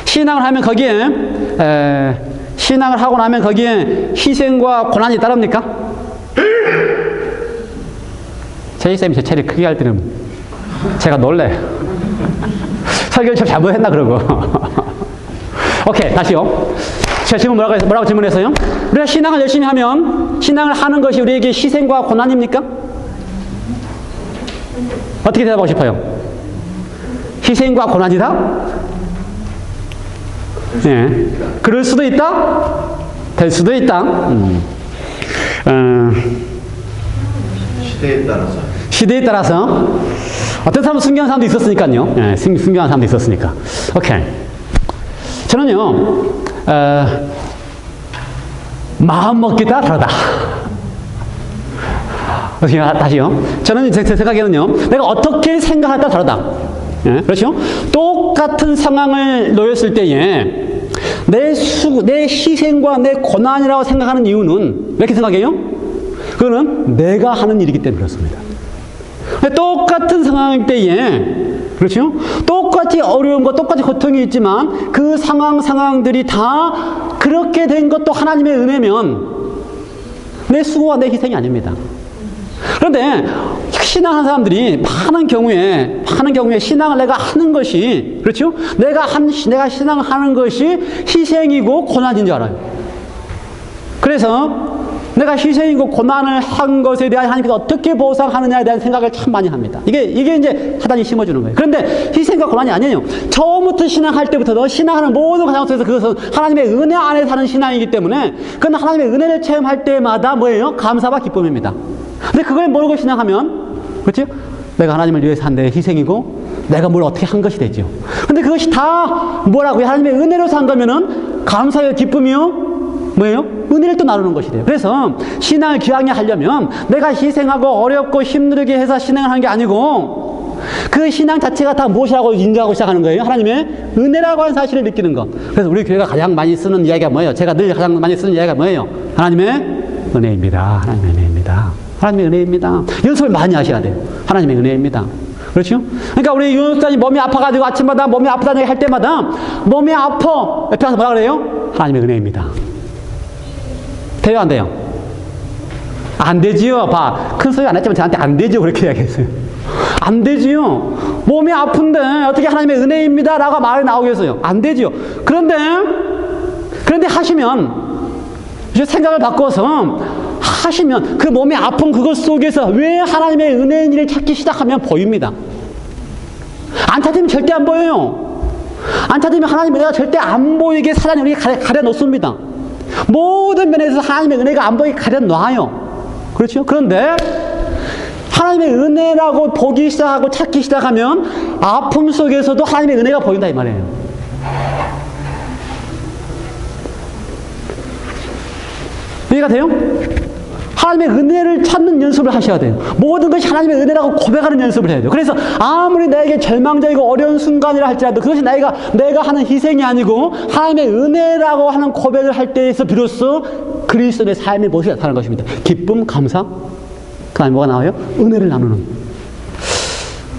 신앙을 하면 거기에 신앙을 하고 나면 거기에 희생과 고난이 따릅니까? 제이쌤이 제 체리 크게 할 때는 제가 놀래요. 설교를 참 잘못했나 그러고. 오케이, 다시요. 제가 질문 뭐라고 질문했어요? 우리가 신앙을 열심히 하면 신앙을 하는 것이 우리에게 희생과 고난입니까? 어떻게 대답하고 싶어요? 희생과 고난이다? 네. 그럴 수도 있다? 될 수도 있다? 시대에 따라서 어떤 사람은 순교한 사람도 있었으니까요. 네, 순교한 사람도 있었으니까. 오케이. 저는요, 마음 먹기 따라 다르다. 다시요. 저는 제 생각에는요, 내가 어떻게 생각할 따라 다르다. 예? 그렇죠? 똑같은 상황을 놓였을 때에 내 희생과 내 고난이라고 생각하는 이유는 왜 이렇게 생각해요? 그거는 내가 하는 일이기 때문에 그렇습니다. 똑같은 상황일 때에, 그렇죠? 똑같이 어려움과 똑같이 고통이 있지만 그 상황들이 다 그렇게 된 것도 하나님의 은혜면 내 수고와 내 희생이 아닙니다. 그런데 신앙하는 사람들이 많은 경우에 신앙을 내가 하는 것이, 그렇죠? 내가 신앙을 하는 것이 희생이고 고난인 줄 알아요. 그래서 내가 희생이고 고난을 한 것에 대한 하나님께서 어떻게 보상하느냐에 대한 생각을 참 많이 합니다. 이게 이제 사단이 심어주는 거예요. 그런데 희생과 고난이 아니에요. 처음부터 신앙할 때부터 신앙하는 모든 과정 속에서 그것은 하나님의 은혜 안에 사는 신앙이기 때문에 그건 하나님의 은혜를 체험할 때마다 뭐예요? 감사와 기쁨입니다. 근데 그걸 모르고 신앙하면, 그렇죠? 내가 하나님을 위해서 한 데 희생이고 내가 뭘 어떻게 한 것이 되죠. 근데 그것이 다 뭐라고요? 하나님의 은혜로 산 거면은 감사요, 기쁨이요, 뭐예요? 은혜를 또 나누는 것이 돼요. 그래서 신앙을 귀하게 하려면 내가 희생하고 어렵고 힘들게 해서 신앙을 하는 게 아니고 그 신앙 자체가 다 무엇이라고 인정하고 시작하는 거예요? 하나님의 은혜라고 하는 사실을 느끼는 것. 그래서 우리 교회가 가장 많이 쓰는 이야기가 뭐예요? 제가 늘 가장 많이 쓰는 이야기가 뭐예요? 하나님의 은혜입니다. 하나님의 은혜입니다. 하나님의 은혜입니다. 연습을 많이 하셔야 돼요. 하나님의 은혜입니다. 그렇죠? 그러니까 우리 윤호사님 몸이 아파가지고 아침마다 몸이 아프다는 얘기 할 때마다 몸이 아파. 옆에 가서 뭐라 그래요? 하나님의 은혜입니다. 돼요, 안 돼요? 안 되지요. 큰 소리 안 했지만 저한테 안 되죠. 그렇게 이야기했어요. 안 되지요. 몸이 아픈데 어떻게 하나님의 은혜입니다 라고 말이 나오겠어요? 안 되지요. 그런데 하시면, 이제 생각을 바꿔서 하시면 그 몸이 아픈 그것 속에서 왜 하나님의 은혜인지를 찾기 시작하면 보입니다. 안 찾으면 절대 안 보여요. 안 찾으면 하나님의 은혜가 절대 안 보이게 사단이 우리에게 가려놓습니다. 모든 면에서 하나님의 은혜가 안 보이게 가려놔요. 그렇죠? 그런데 하나님의 은혜라고 보기 시작하고 찾기 시작하면 아픔 속에서도 하나님의 은혜가 보인다 이 말이에요. 이해가 돼요? 하나님의 은혜를 찾는 연습을 하셔야 돼요. 모든 것이 하나님의 은혜라고 고백하는 연습을 해야 돼요. 그래서 아무리 나에게 절망적이고 어려운 순간이라 할지라도 그것이 내가 하는 희생이 아니고 하나님의 은혜라고 하는 고백을 할 때에서 비로소 그리스도의 삶의 모습이 나타나는 것입니다. 기쁨, 감사, 그 다음에 뭐가 나와요? 은혜를 나누는.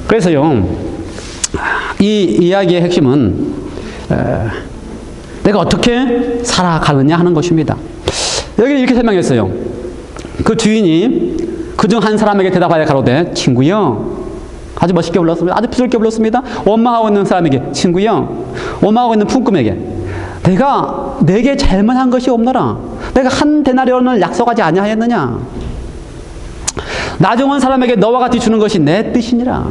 그래서요, 이 이야기의 핵심은 내가 어떻게 살아가느냐 하는 것입니다. 여기 이렇게 설명했어요. 그 주인이 그중 한 사람에게 대답하여 가로되 친구여, 아주 멋있게 불렀습니다. 아주 부드럽게 불렀습니다. 원망하고 있는 사람에게 친구여, 원망하고 있는 품꾼에게 내가 내게 잘못한 것이 없노라. 내가 한 데나리온을 약속하지 아니하였느냐. 나중은 사람에게 너와 같이 주는 것이 내 뜻이니라.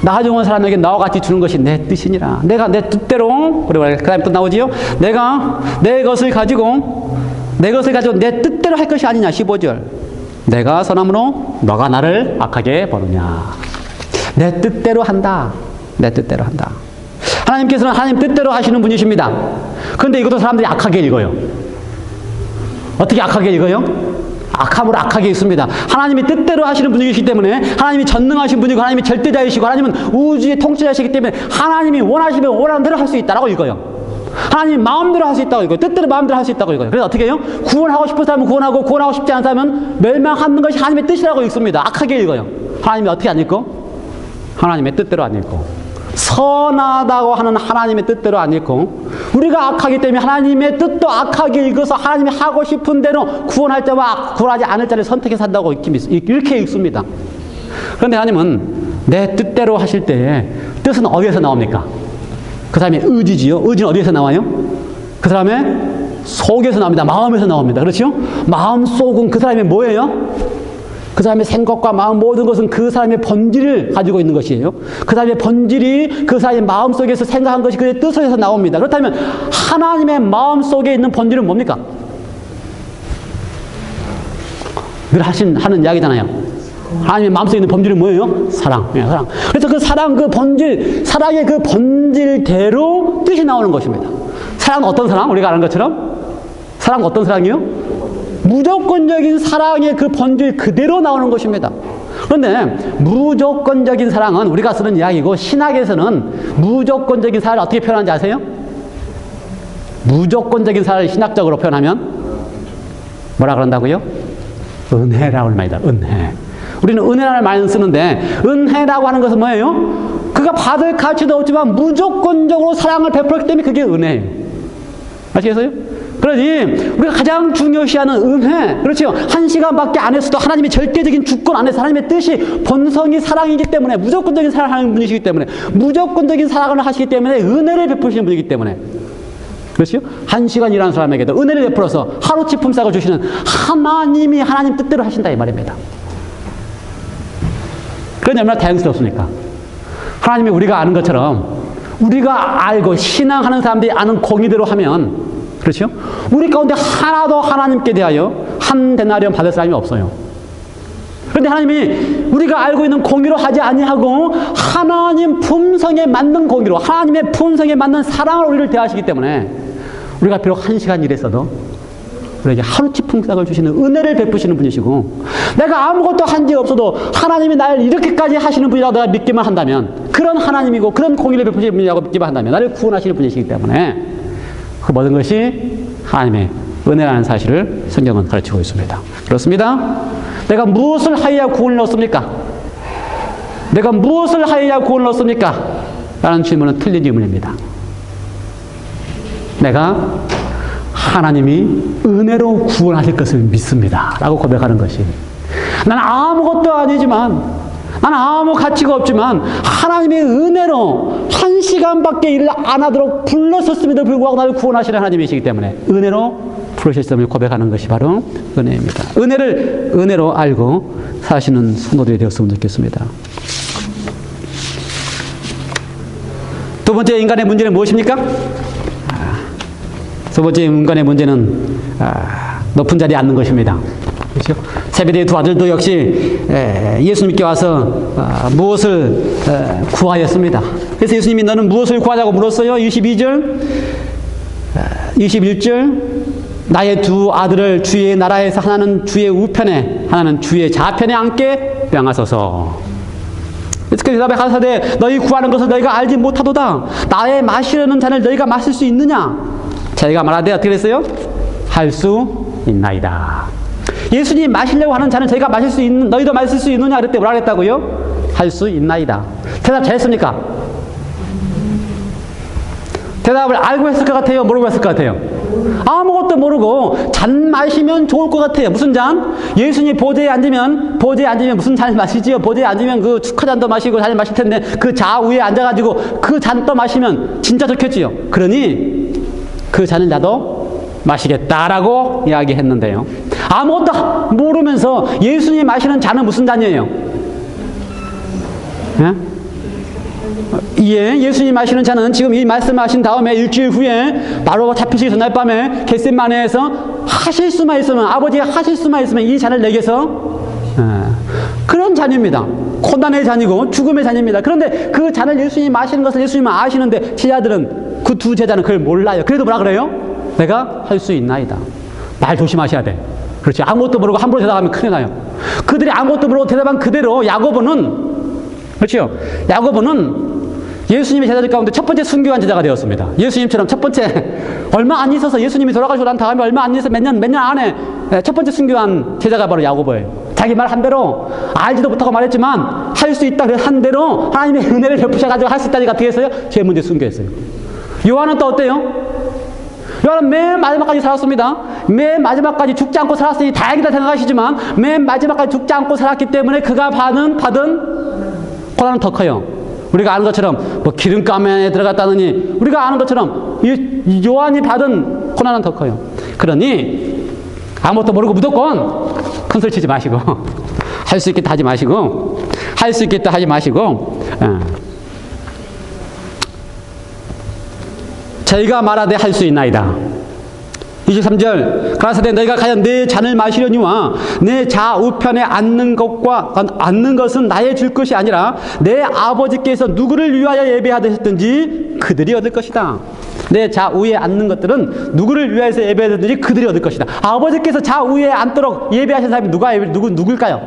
나중은 사람에게 나와 같이 주는 것이 내 뜻이니라. 내가 내 뜻대로, 그리고 그 다음에 또 나오지요. 내가 내 것을 가지고 내 뜻대로 할 것이 아니냐. 15절. 내가 선함으로 너가 나를 악하게 보느냐. 내 뜻대로 한다. 내 뜻대로 한다. 하나님께서는 하나님 뜻대로 하시는 분이십니다. 그런데 이것도 사람들이 악하게 읽어요. 어떻게 악하게 읽어요? 악함으로 악하게 읽습니다. 하나님이 뜻대로 하시는 분이시기 때문에, 하나님이 전능하신 분이고 하나님이 절대자이시고 하나님은 우주의 통치자이시기 때문에 하나님이 원하시면 원하는 대로 할 수 있다라고 읽어요. 하나님 마음대로 할 수 있다고 읽어요. 뜻대로 마음대로 할 수 있다고 읽어요. 그래서 어떻게 해요? 구원하고 싶은 사람은 구원하고, 구원하고 싶지 않은 사람은 멸망하는 것이 하나님의 뜻이라고 읽습니다. 악하게 읽어요. 하나님이 어떻게 안 읽고? 하나님의 뜻대로 안 읽고, 선하다고 하는 하나님의 뜻대로 안 읽고, 우리가 악하기 때문에 하나님의 뜻도 악하게 읽어서 하나님이 하고 싶은 대로 구원할 자와 구원하지 않을 자를 선택해서 한다고 이렇게 읽습니다. 그런데 하나님은 내 뜻대로 하실 때에 뜻은 어디에서 나옵니까? 그 사람의 의지지요. 의지는 어디에서 나와요? 그 사람의 속에서 나옵니다. 마음에서 나옵니다. 그렇죠? 마음 속은 그 사람의 뭐예요? 그 사람의 생각과 마음, 모든 것은 그 사람의 본질을 가지고 있는 것이에요. 그 사람의 본질이 그 사람의 마음 속에서 생각한 것이 그의 뜻에서 나옵니다. 그렇다면 하나님의 마음 속에 있는 본질은 뭡니까? 늘 하는 이야기잖아요. 하나님의 마음속에 있는 본질은 뭐예요? 사랑. 네, 사랑. 그래서 그 사랑, 그 본질, 사랑의 그 본질대로 뜻이 나오는 것입니다. 사랑은 어떤 사랑? 우리가 아는 것처럼? 사랑은 어떤 사랑이요? 무조건적인 사랑의 그 본질 그대로 나오는 것입니다. 그런데 무조건적인 사랑은 우리가 쓰는 이야기고, 신학에서는 무조건적인 사랑을 어떻게 표현하는지 아세요? 무조건적인 사랑을 신학적으로 표현하면 뭐라 그런다고요? 은혜라고 말이다. 은혜. 우리는 은혜라는 말을 쓰는데, 은혜라고 하는 것은 뭐예요? 그가 받을 가치도 없지만 무조건적으로 사랑을 베풀었기 때문에 그게 은혜예요. 아시겠어요? 그러니 우리가 가장 중요시하는 은혜, 그렇죠? 1시간밖에 안 했어도 하나님의 절대적인 주권 안에서 하나님의 뜻이, 본성이 사랑이기 때문에, 무조건적인 사랑을 하는 분이시기 때문에, 무조건적인 사랑을 하시기 때문에, 은혜를 베푸시는 분이기 때문에, 그렇죠? 1시간 일하는 사람에게도 은혜를 베풀어서 하루치 품삯을 주시는 하나님이 하나님 뜻대로 하신다 이 말입니다. 그건 얼마나 다행스럽습니까? 하나님이 우리가 아는 것처럼 우리가 알고 신앙하는 사람들이 아는 공의대로 하면, 그렇죠? 우리 가운데 하나도 하나님께 대하여 한 데나리온 받을 사람이 없어요. 그런데 하나님이 우리가 알고 있는 공의로 하지 아니하고 하나님 품성에 맞는 공의로, 하나님의 품성에 맞는 사랑으로 우리를 대하시기 때문에 우리가 비록 1시간 일했어도 우리에게 하루치 품삯을 주시는 은혜를 베푸시는 분이시고, 내가 아무것도 한 게 없어도 하나님이 나를 이렇게까지 하시는 분이라고 내가 믿기만 한다면, 그런 하나님이고 그런 공의를 베푸시는 분이라고 믿기만 한다면 나를 구원하시는 분이시기 때문에 그 모든 것이 하나님의 은혜라는 사실을 성경은 가르치고 있습니다. 그렇습니다. 내가 무엇을 하여야 구원을 얻습니까? 내가 무엇을 하여야 구원을 얻습니까? 라는 질문은 틀린 질문입니다. 내가 하나님이 은혜로 구원하실 것을 믿습니다 라고 고백하는 것이, 나는 아무것도 아니지만, 나는 아무 가치가 없지만 하나님의 은혜로 1시간밖에 일을 안 하도록 불렀었음에도 불구하고 나를 구원하시는 하나님이시기 때문에 은혜로 부르셨음을 고백하는 것이 바로 은혜입니다. 은혜를 은혜로 알고 사시는 성도들이 되었으면 좋겠습니다. 두 번째 인간의 문제는 무엇입니까? 두 번째 인간의 문제는 높은 자리에 앉는 것입니다. 그렇죠? 세베대의 두 아들도 역시 예수님께 와서 무엇을 구하였습니다. 그래서 예수님이 너는 무엇을 구하자고 물었어요? 22절, 21절, 나의 두 아들을 주의 나라에서 하나는 주의 우편에 하나는 주의 좌편에 앉게 명하소서. 그래서 그 대답에 가라사대 너희 구하는 것을 너희가 알지 못하도다. 나의 마시려는 잔을 너희가 마실 수 있느냐? 자기가 말하되 어떻게 됐어요? 할 수 있나이다. 예수님이 마시려고 하는 잔을 저희가 마실 수 있는, 너희도 마실 수 있느냐? 그랬더니 뭐라 그랬다고요? 할 수 있나이다. 대답 잘했습니까? 대답을 알고 했을 것 같아요? 모르고 했을 것 같아요? 아무것도 모르고 잔 마시면 좋을 것 같아요. 무슨 잔? 예수님 보좌에 앉으면 무슨 잔을 마시지요? 보좌에 앉으면 그 축하잔도 마시고 잔을 마실 텐데 그 좌우에 앉아가지고 그 잔 또 마시면 진짜 좋겠지요. 그러니 그 잔을 나도 마시겠다라고 이야기했는데요. 아무것도 모르면서 예수님이 마시는 잔은 무슨 잔이에요? 예수님이 마시는 잔은 지금 이 말씀하신 다음에 일주일 후에 바로 잡히시기 전날 밤에 겟세마네에서 하실 수만 있으면, 아버지가 하실 수만 있으면 이 잔을 내게서 그런 잔입니다. 고난의 잔이고 죽음의 잔입니다. 그런데 그 잔을 예수님이 마시는 것을 예수님은 아시는데 제자들은, 그 두 제자는 그걸 몰라요. 그래도 뭐라 그래요? 내가 할 수 있나이다. 말 조심하셔야 돼. 그렇지. 아무것도 모르고 함부로 대답하면 큰일 나요. 그들이 아무것도 모르고 대답한 그대로 야고보는, 그렇죠? 야고보는 예수님의 제자들 가운데 첫 번째 순교한 제자가 되었습니다. 예수님처럼 첫 번째, 얼마 안 있어서 예수님이 돌아가시고 난 다음에 얼마 안 있어서 몇 년 안에 첫 번째 순교한 제자가 바로 야고보예요. 자기 말 한 대로, 알지도 못하고 말했지만 할 수 있다 한 대로 하나님의 은혜를 베푸셔가지고 할 수 있다니까 어떻게 했어요? 제일 먼저 순교했어요. 요한은 또 어때요? 요한은 맨 마지막까지 살았습니다. 맨 마지막까지 죽지 않고 살았으니 다행이다 생각하시지만 맨 마지막까지 죽지 않고 살았기 때문에 그가 받은 고난은 더 커요. 우리가 아는 것처럼 뭐 기름감에 들어갔다느니, 우리가 아는 것처럼 이 요한이 받은 고난은 더 커요. 그러니 아무것도 모르고 무조건 큰소리 치지 마시고 할 수 있겠다 하지 마시고 저희가 말하되 할 수 있나이다. 23절 가라사대 너희가 과연 내 잔을 마시려니와 내 좌우편에 앉는 것은 나의 줄 것이 아니라 내 아버지께서 누구를 위하여 예배하셨든지 그들이 얻을 것이다. 내 좌우에 앉는 것들은 누구를 위하여서 예배하셨든지 그들이 얻을 것이다. 아버지께서 좌우에 앉도록 예배하신 사람이 누구일까요?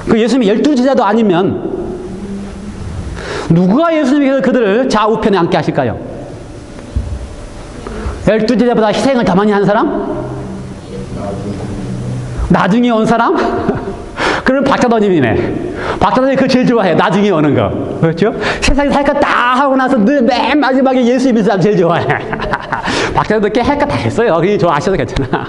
그 예수님이 12제자도 아니면 누가 예수님이 그들을 좌우편에 앉게 하실까요? 12제자보다 희생을 더 많이 한 사람? 나중에 온 사람? 그럼 박사도님이네. 박사도님이 그거 제일 좋아해. 나중에 오는 거. 그렇죠? 세상에 할 거 다 하고 나서 늘 맨 마지막에 예수 믿는 사람 제일 좋아해. 박사도도 꽤 할 거 다 했어요. 그게 좋아하셔도 괜찮아.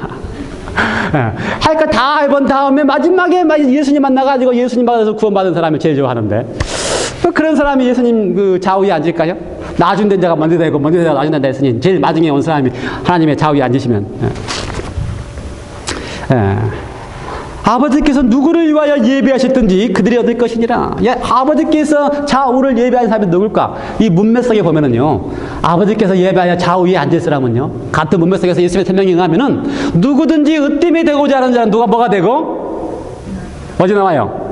할 거 다 해본 다음에 마지막에 예수님 만나가지고 예수님 받아서 구원받은 사람이 제일 좋아하는데, 그런 사람이 예수님 그 좌우에 앉을까요? 나중된 자가 먼저 되고 먼저 되고 나중된다 했으니 제일 마중에 온 사람이 하나님의 좌우에 앉으시면 아버지께서 누구를 위하여 예배하셨든지 그들이 얻을 것이니라. 아버지께서 좌우를 예배하는 사람이 누굴까? 이 문맥 속에 보면은요, 아버지께서 예배하여 좌우에 앉을 사람은요, 같은 문맥 속에서 예수님의 설명에 의하면은 누구든지 으뜸이 되고자 하는 자는 누가 뭐가 되고? 어디 나와요?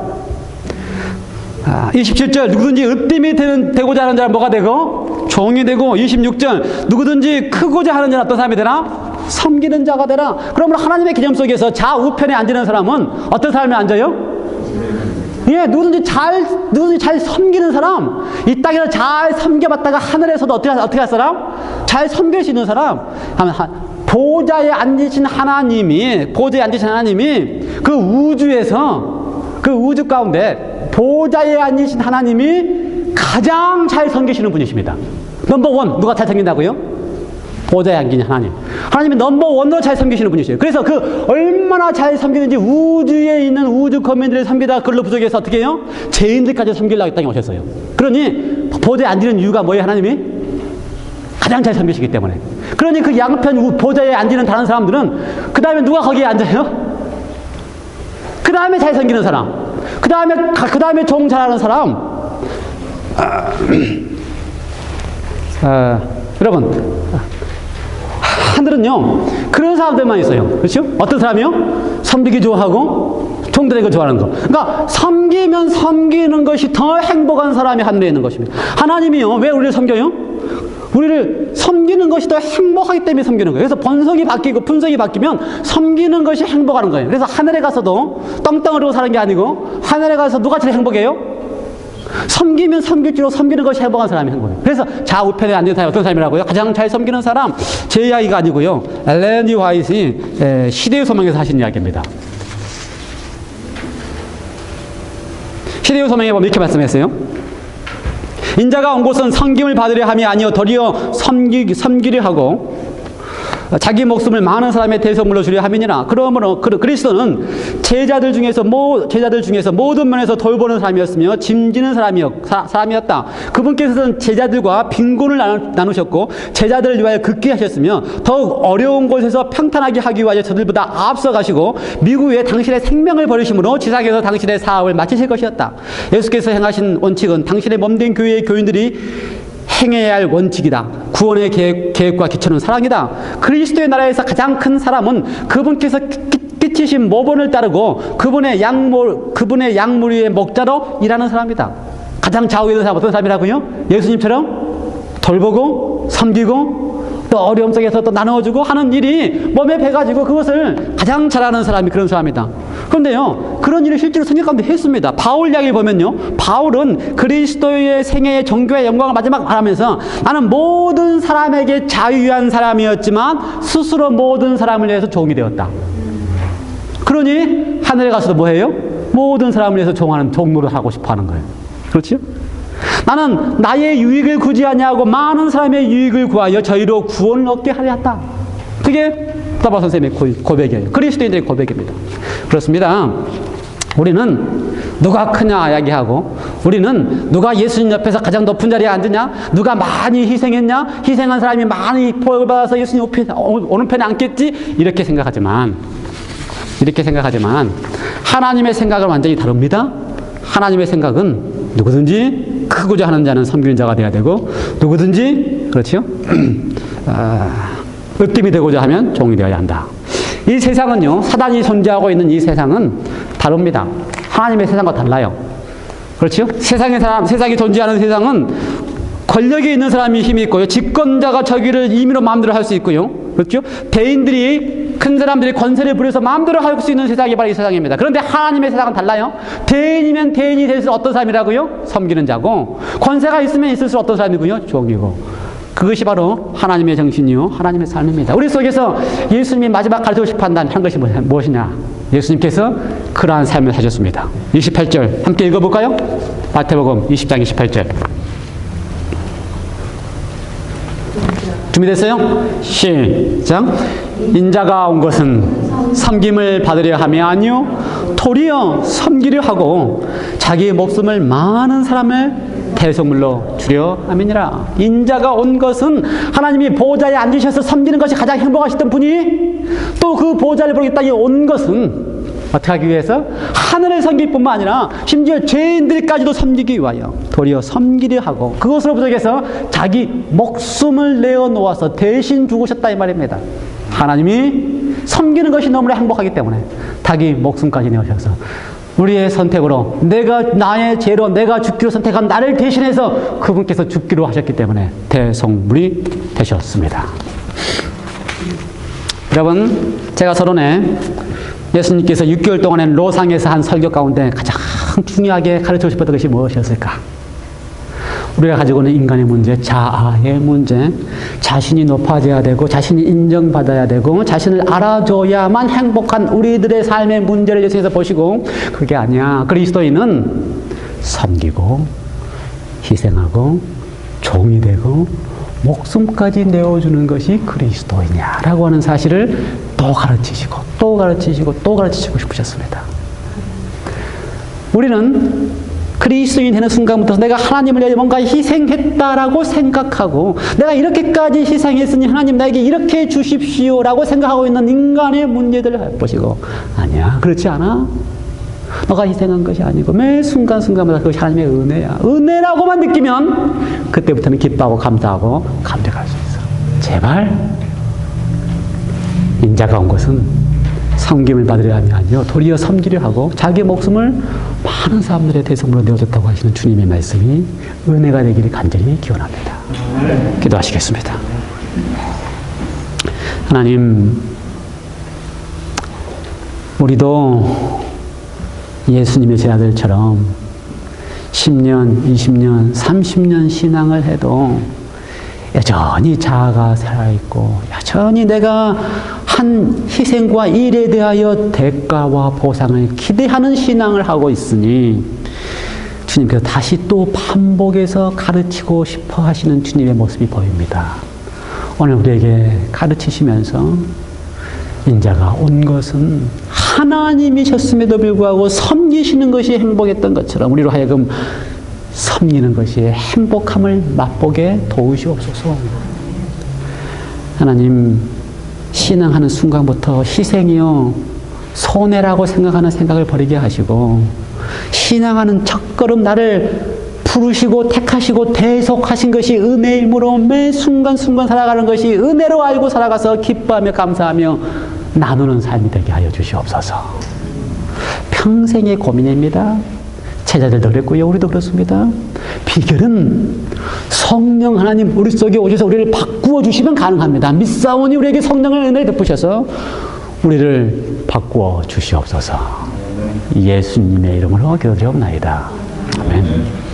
27절 누구든지 으뜸이 되고자 하는 자는 뭐가 되고? 종이 되고. 26절 누구든지 크고자 하는 자는 어떤 사람이 되나? 섬기는 자가 되라. 그러면 하나님의 개념 속에서 좌우편에 앉는 사람은 어떤 사람이 앉아요? 예, 누구든지 잘 섬기는 사람. 이 땅에서 잘 섬겨봤다가 하늘에서도 어떻게 할 사람? 잘 섬길 수 있는 사람. 보좌에 앉으신 하나님이 그 우주 가운데 보좌에 앉으신 하나님이 가장 잘 섬기시는 분이십니다. 넘버원, 누가 잘 섬긴다고요? 보좌에 앉긴 하나님. 하나님이 넘버원으로 잘 섬기시는 분이세요. 그래서 그 얼마나 잘 섬기는지 우주에 있는 우주 거민들을 섬기다가 그걸로 부족해서 어떻게 해요? 죄인들까지 섬기려고 이 땅에 오셨어요. 그러니 보좌에 앉는 이유가 뭐예요? 하나님이 가장 잘 섬기시기 때문에. 그러니 그 양편 보좌에 앉는 다른 사람들은 그 다음에 누가 거기에 앉아요? 그 다음에 잘 섬기는 사람. 그 다음에 종 잘하는 사람. 여러분, 하늘은요, 그런 사람들만 있어요. 그렇죠? 어떤 사람이요? 섬기기 좋아하고 종들에게 좋아하는 거. 그러니까 섬기면 섬기는 것이 더 행복한 사람이 하늘에 있는 것입니다. 하나님이요, 왜 우리를 섬겨요? 우리를 섬기는 것이 더 행복하기 때문에 섬기는 거예요. 그래서 번성이 바뀌고 분성이 바뀌면 섬기는 것이 행복하는 거예요. 그래서 하늘에 가서도 떵떵거리고 사는 게 아니고 하늘에 가서 누가 제일 행복해요? 섬기면 섬길수록 섬기는 것이 행복한 사람이 행복해요. 그래서 좌우편에 앉은 사람이 어떤 사람이라고요? 가장 잘 섬기는 사람. 제 이야기가 아니고요, 엘렌 G. 화이트이 시대의 소망에서 하신 이야기입니다. 시대의 소망에 보면 이렇게 말씀했어요. 인자가 온 곳은 섬김을 받으려 함이 아니요 도리어 섬기려 하고 자기 목숨을 많은 사람의 대성물로 주려 함이니라. 그러므로 그리스도는 제자들 중에서 모든 면에서 돌보는 사람이었으며 짐지는 사람이었다. 그분께서는 제자들과 빈곤을 나누셨고 제자들을 위하여 극기 하셨으며 더욱 어려운 곳에서 평탄하게 하기 위하여 저들보다 앞서 가시고 미국에 당신의 생명을 버리심으로 지상에서 당신의 사업을 마치실 것이었다. 예수께서 행하신 원칙은 당신의 몸된 교회의 교인들이 행해야 할 원칙이다. 구원의 계획과 기초는 사랑이다. 그리스도의 나라에서 가장 큰 사람은 그분께서 끼치신 모본을 따르고 그분의 양물 위의 목자로 일하는 사람이다. 가장 좌우에 있는 사람 어떤 사람이라고요? 예수님처럼 돌보고 섬기고 또 어려움 속에서 또 나눠주고 하는 일이 몸에 배가지고 그것을 가장 잘하는 사람이 그런 사람이다. 그런데요, 그런 일을 실제로 성경 가운데 했습니다. 바울 이야기를 보면요, 바울은 그리스도의 생애의 정교의 영광을 마지막 말하면서 나는 모든 사람에게 자유한 사람이었지만 스스로 모든 사람을 위해서 종이 되었다. 그러니 하늘에 가서도 뭐해요? 모든 사람을 위해서 종하는 종노릇 하고 싶어 하는 거예요. 그렇죠? 나는 나의 유익을 구지 아니하고 많은 사람의 유익을 구하여 저희로 구원을 얻게 하려 했다. 그게 스타바 선생님의 고백이에요. 그리스도인들의 고백입니다. 그렇습니다. 우리는 누가 크냐 이야기하고, 우리는 누가 예수님 옆에서 가장 높은 자리에 앉으냐, 누가 많이 희생했냐, 희생한 사람이 많이 복을 받아서 예수님 오는 편에 앉겠지, 이렇게 생각하지만 하나님의 생각은 완전히 다릅니다. 하나님의 생각은 누구든지 크고자 하는 자는 섬기는 자가 되어야 되고, 누구든지 그렇죠? 으뜸이 되고자 하면 종이 되어야 한다. 이 세상은요, 사단이 존재하고 있는 이 세상은 다릅니다. 하나님의 세상과 달라요. 그렇죠? 세상이 존재하는 세상은 권력이 있는 사람이 힘이 있고요, 집권자가 저기를 임의로 마음대로 할 수 있고요, 그렇죠? 큰 사람들이 권세를 부려서 마음대로 할 수 있는 세상이 바로 이 세상입니다. 그런데 하나님의 세상은 달라요. 대인이면 대인이 될수록 어떤 사람이라고요? 섬기는 자고, 권세가 있으면 있을수록 어떤 사람이고요? 종이고. 그것이 바로 하나님의 정신이요, 하나님의 삶입니다. 우리 속에서 예수님이 마지막 가르치고 싶어 한다는 것이 무엇이냐? 예수님께서 그러한 삶을 사셨습니다. 28절 함께 읽어볼까요? 마태복음 20장 28절. 준비됐어요? 시작. 인자가 온 것은 섬김을 받으려 함이 아니요 도리어 섬기려 하고 자기의 목숨을 많은 사람을 대속물로 주려 함이니라. 인자가 온 것은 하나님이 보좌에 앉으셔서 섬기는 것이 가장 행복하시던 분이 또 그 보좌를 보러 이 땅에 온 것은 어떻게 하기 위해서? 하늘을 섬길 뿐만 아니라 심지어 죄인들까지도 섬기기 위하여 도리어 섬기려 하고 그것으로 부족해서 자기 목숨을 내어놓아서 대신 죽으셨다 이 말입니다. 하나님이 섬기는 것이 너무나 행복하기 때문에 자기 목숨까지 내어주셔서 우리의 선택으로 내가 나의 죄로 내가 죽기로 선택한 나를 대신해서 그분께서 죽기로 하셨기 때문에 대속물이 되셨습니다. 여러분, 제가 서론에 예수님께서 6개월 동안의 로상에서 한 설교 가운데 가장 중요하게 가르치고 싶었던 것이 무엇이었을까? 우리가 가지고 있는 인간의 문제, 자아의 문제, 자신이 높아져야 되고 자신이 인정받아야 되고 자신을 알아줘야만 행복한 우리들의 삶의 문제를 예수님께서 보시고 그게 아니야. 그리스도인은 섬기고 희생하고 종이 되고 목숨까지 내어주는 것이 그리스도이냐라고 하는 사실을 또 가르치시고 또 가르치시고 또 가르치시고 싶으셨습니다. 우리는 그리스도인 되는 순간부터 내가 하나님을 위해 뭔가 희생했다라고 생각하고 내가 이렇게까지 희생했으니 하나님 나에게 이렇게 주십시오라고 생각하고 있는 인간의 문제들을 보시고 아니야, 그렇지 않아. 너가 희생한 것이 아니고 매 순간순간마다 그것이 하나님의 은혜야. 은혜라고만 느끼면 그때부터는 기뻐하고 감사하고 감격할 수 있어. 제발 인자가 온 것은 섬김을 받으려 함이 아니요 도리어 섬기려 하고 자기 목숨을 많은 사람들의 대성물로 내어줬다고 하시는 주님의 말씀이 은혜가 되기를 간절히 기원합니다. 기도하시겠습니다. 하나님, 우리도 예수님의 제자들처럼 10년, 20년, 30년 신앙을 해도 여전히 자아가 살아있고 여전히 내가 한 희생과 일에 대하여 대가와 보상을 기대하는 신앙을 하고 있으니 주님께서 다시 또 반복해서 가르치고 싶어 하시는 주님의 모습이 보입니다. 오늘 우리에게 가르치시면서 인자가 온 것은 하나님이셨음에도 불구하고 섬기시는 것이 행복했던 것처럼 우리로 하여금 섬기는 것이 행복함을 맛보게 도우시옵소서. 하나님, 신앙하는 순간부터 희생이요 손해라고 생각하는 생각을 버리게 하시고 신앙하는 첫걸음 나를 부르시고 택하시고 대속하신 것이 은혜이므로 매 순간순간 살아가는 것이 은혜로 알고 살아가서 기뻐하며 감사하며 나누는 삶이 되게 하여 주시옵소서. 평생의 고민입니다. 제자들도 그랬고요. 우리도 그렇습니다. 비결은 성령 하나님 우리 속에 오셔서 우리를 바꾸어 주시면 가능합니다. 믿사오니 우리에게 성령을 은혜를 베푸셔서 우리를 바꾸어 주시옵소서. 예수님의 이름으로 기도드리옵나이다. 아멘.